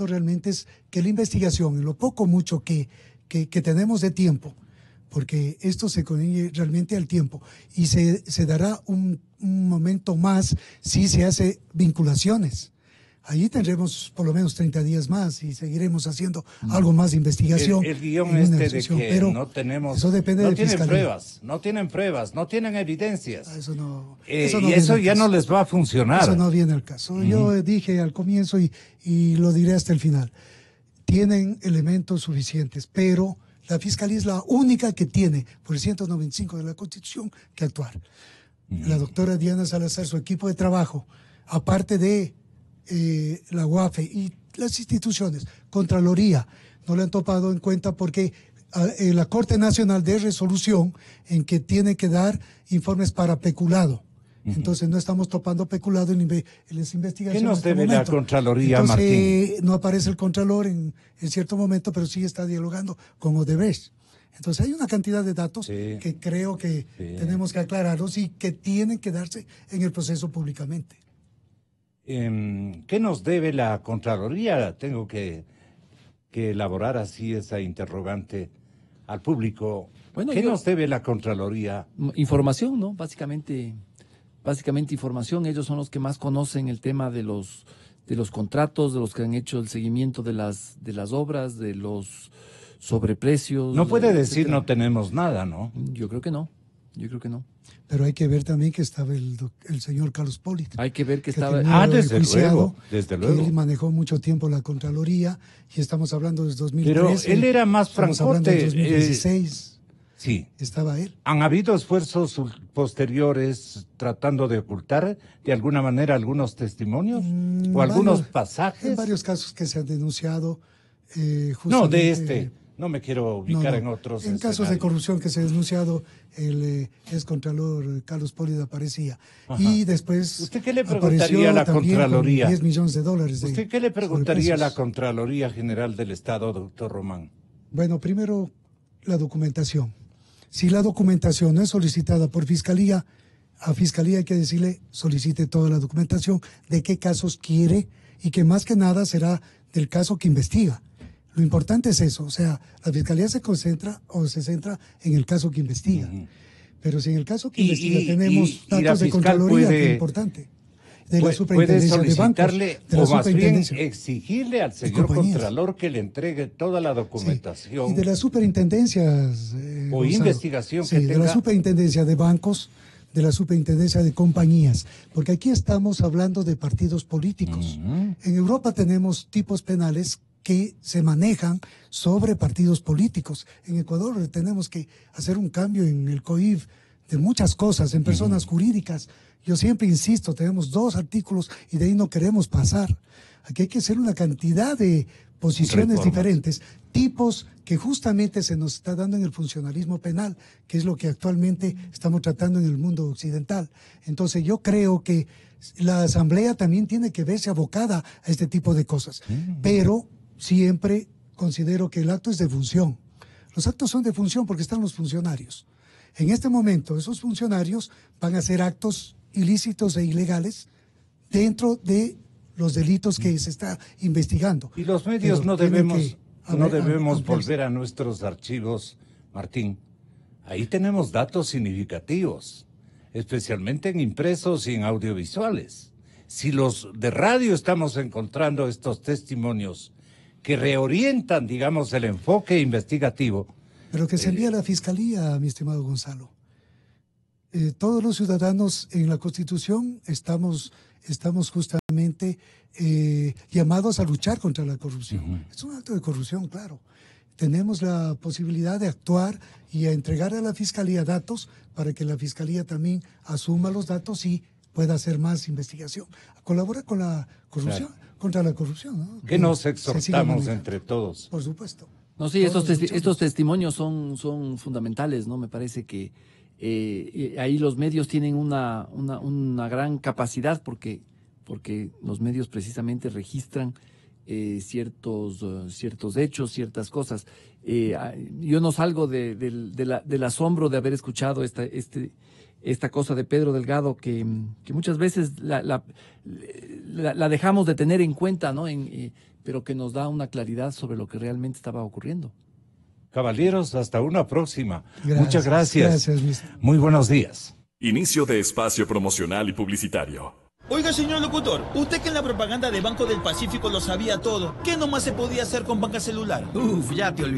realmente es que la investigación, en lo poco mucho que tenemos de tiempo, porque esto se consigue realmente al tiempo, y se dará un momento más si se hace vinculaciones. Allí tendremos por lo menos 30 días más y seguiremos haciendo algo más de investigación. El guión de que no tenemos, eso depende no de tienen Fiscalía. no tienen pruebas, no tienen evidencias. Eso no y eso ya no les va a funcionar. Eso no viene al caso. Yo dije al comienzo y lo diré hasta el final. Tienen elementos suficientes, pero la Fiscalía es la única que tiene, por el 195 de la Constitución, que actuar. La doctora Diana Salazar, su equipo de trabajo, aparte de la UAFE y las instituciones, Contraloría, no le han tomado en cuenta porque la Corte Nacional de Resolución en que tiene que dar informes para peculado. Entonces no estamos topando peculado en las investigaciones. ¿Qué nos debe la Contraloría, Martín? No aparece el Contralor en cierto momento, pero sí está dialogando con Odebrecht. Entonces hay una cantidad de datos que creo que tenemos que aclararlos y que tienen que darse en el proceso públicamente. ¿Qué nos debe la Contraloría? Tengo que elaborar así esa interrogante al público. Bueno, ¿qué nos debe la Contraloría? Información, ¿no? Básicamente información. Ellos son los que más conocen el tema de los contratos, de los que han hecho el seguimiento de las obras, de los sobreprecios. No puede decir no tenemos nada, ¿no? Yo creo que no. Pero hay que ver también que estaba el señor Carlos Polit. Hay que ver que estaba... desde luego. Él manejó mucho tiempo la Contraloría y estamos hablando desde 2013. Pero él era más francote. Estamos hablando de 2016. Sí. Estaba él. ¿Han habido esfuerzos posteriores tratando de ocultar de alguna manera algunos testimonios o algunos pasajes? Hay varios casos que se han denunciado. No, de No me quiero ubicar en otros En casos de corrupción que se ha denunciado, el excontralor Carlos Poli aparecía. Ajá. Y después ¿Usted qué le preguntaría a la Contraloría? $10 millones. ¿Usted qué le preguntaría a la Contraloría General del Estado, doctor Román? Bueno, primero, la documentación. Si la documentación no es solicitada por Fiscalía, a Fiscalía hay que decirle, solicite toda la documentación, de qué casos quiere y que más que nada será del caso que investiga. Lo importante es eso, o sea, la Fiscalía se concentra o se centra en el caso que investiga. Pero si en el caso que investiga tenemos datos de Contraloría, que es importante, de la Superintendencia de Bancos, de la o más bien Superintendencia exigirle al señor Contralor que le entregue toda la documentación. Sí, y de las superintendencias o Gonzalo, investigación que tenga. De la Superintendencia de Bancos, de la Superintendencia de Compañías, porque aquí estamos hablando de partidos políticos. En Europa tenemos tipos penales que se manejan sobre partidos políticos. En Ecuador tenemos que hacer un cambio en el COIF de muchas cosas, en personas jurídicas. Yo siempre insisto, tenemos 2 artículos y de ahí no queremos pasar. Aquí hay que hacer una cantidad de posiciones diferentes, tipos que justamente se nos está dando en el funcionalismo penal, que es lo que actualmente estamos tratando en el mundo occidental. Entonces yo creo que la Asamblea también tiene que verse abocada a este tipo de cosas, pero siempre considero que el acto es de función. Los actos son de función porque están los funcionarios. En este momento, esos funcionarios van a hacer actos ilícitos e ilegales dentro de los delitos que se está investigando. Y los medios no debemos volver a nuestros archivos, Martín. Ahí tenemos datos significativos, especialmente en impresos y en audiovisuales. Si los de radio estamos encontrando estos testimonios que reorientan, digamos, el enfoque investigativo. Pero que se envía a la Fiscalía, mi estimado Gonzalo. Todos los ciudadanos en la Constitución estamos justamente llamados a luchar contra la corrupción. Es un acto de corrupción, claro. Tenemos la posibilidad de actuar y a entregar a la Fiscalía datos para que la Fiscalía también asuma los datos y pueda hacer más investigación. Colabora con la corrupción, contra la corrupción, ¿no? Que nos exhortamos entre todos. Por supuesto. No, sí, estos testimonios son fundamentales, ¿no? Me parece que ahí los medios tienen una gran capacidad porque los medios precisamente registran ciertos hechos, ciertas cosas. Yo no salgo del asombro de haber escuchado esta cosa de Pedro Delgado que muchas veces la dejamos de tener en cuenta, ¿no? Pero que nos da una claridad sobre lo que realmente estaba ocurriendo. Caballeros, hasta una próxima. Gracias, muchas gracias. Muy buenos días. Inicio de espacio promocional y publicitario. Oiga, señor locutor, usted que en la propaganda de Banco del Pacífico lo sabía todo, ¿qué nomás se podía hacer con banca celular? Ya te olvidé.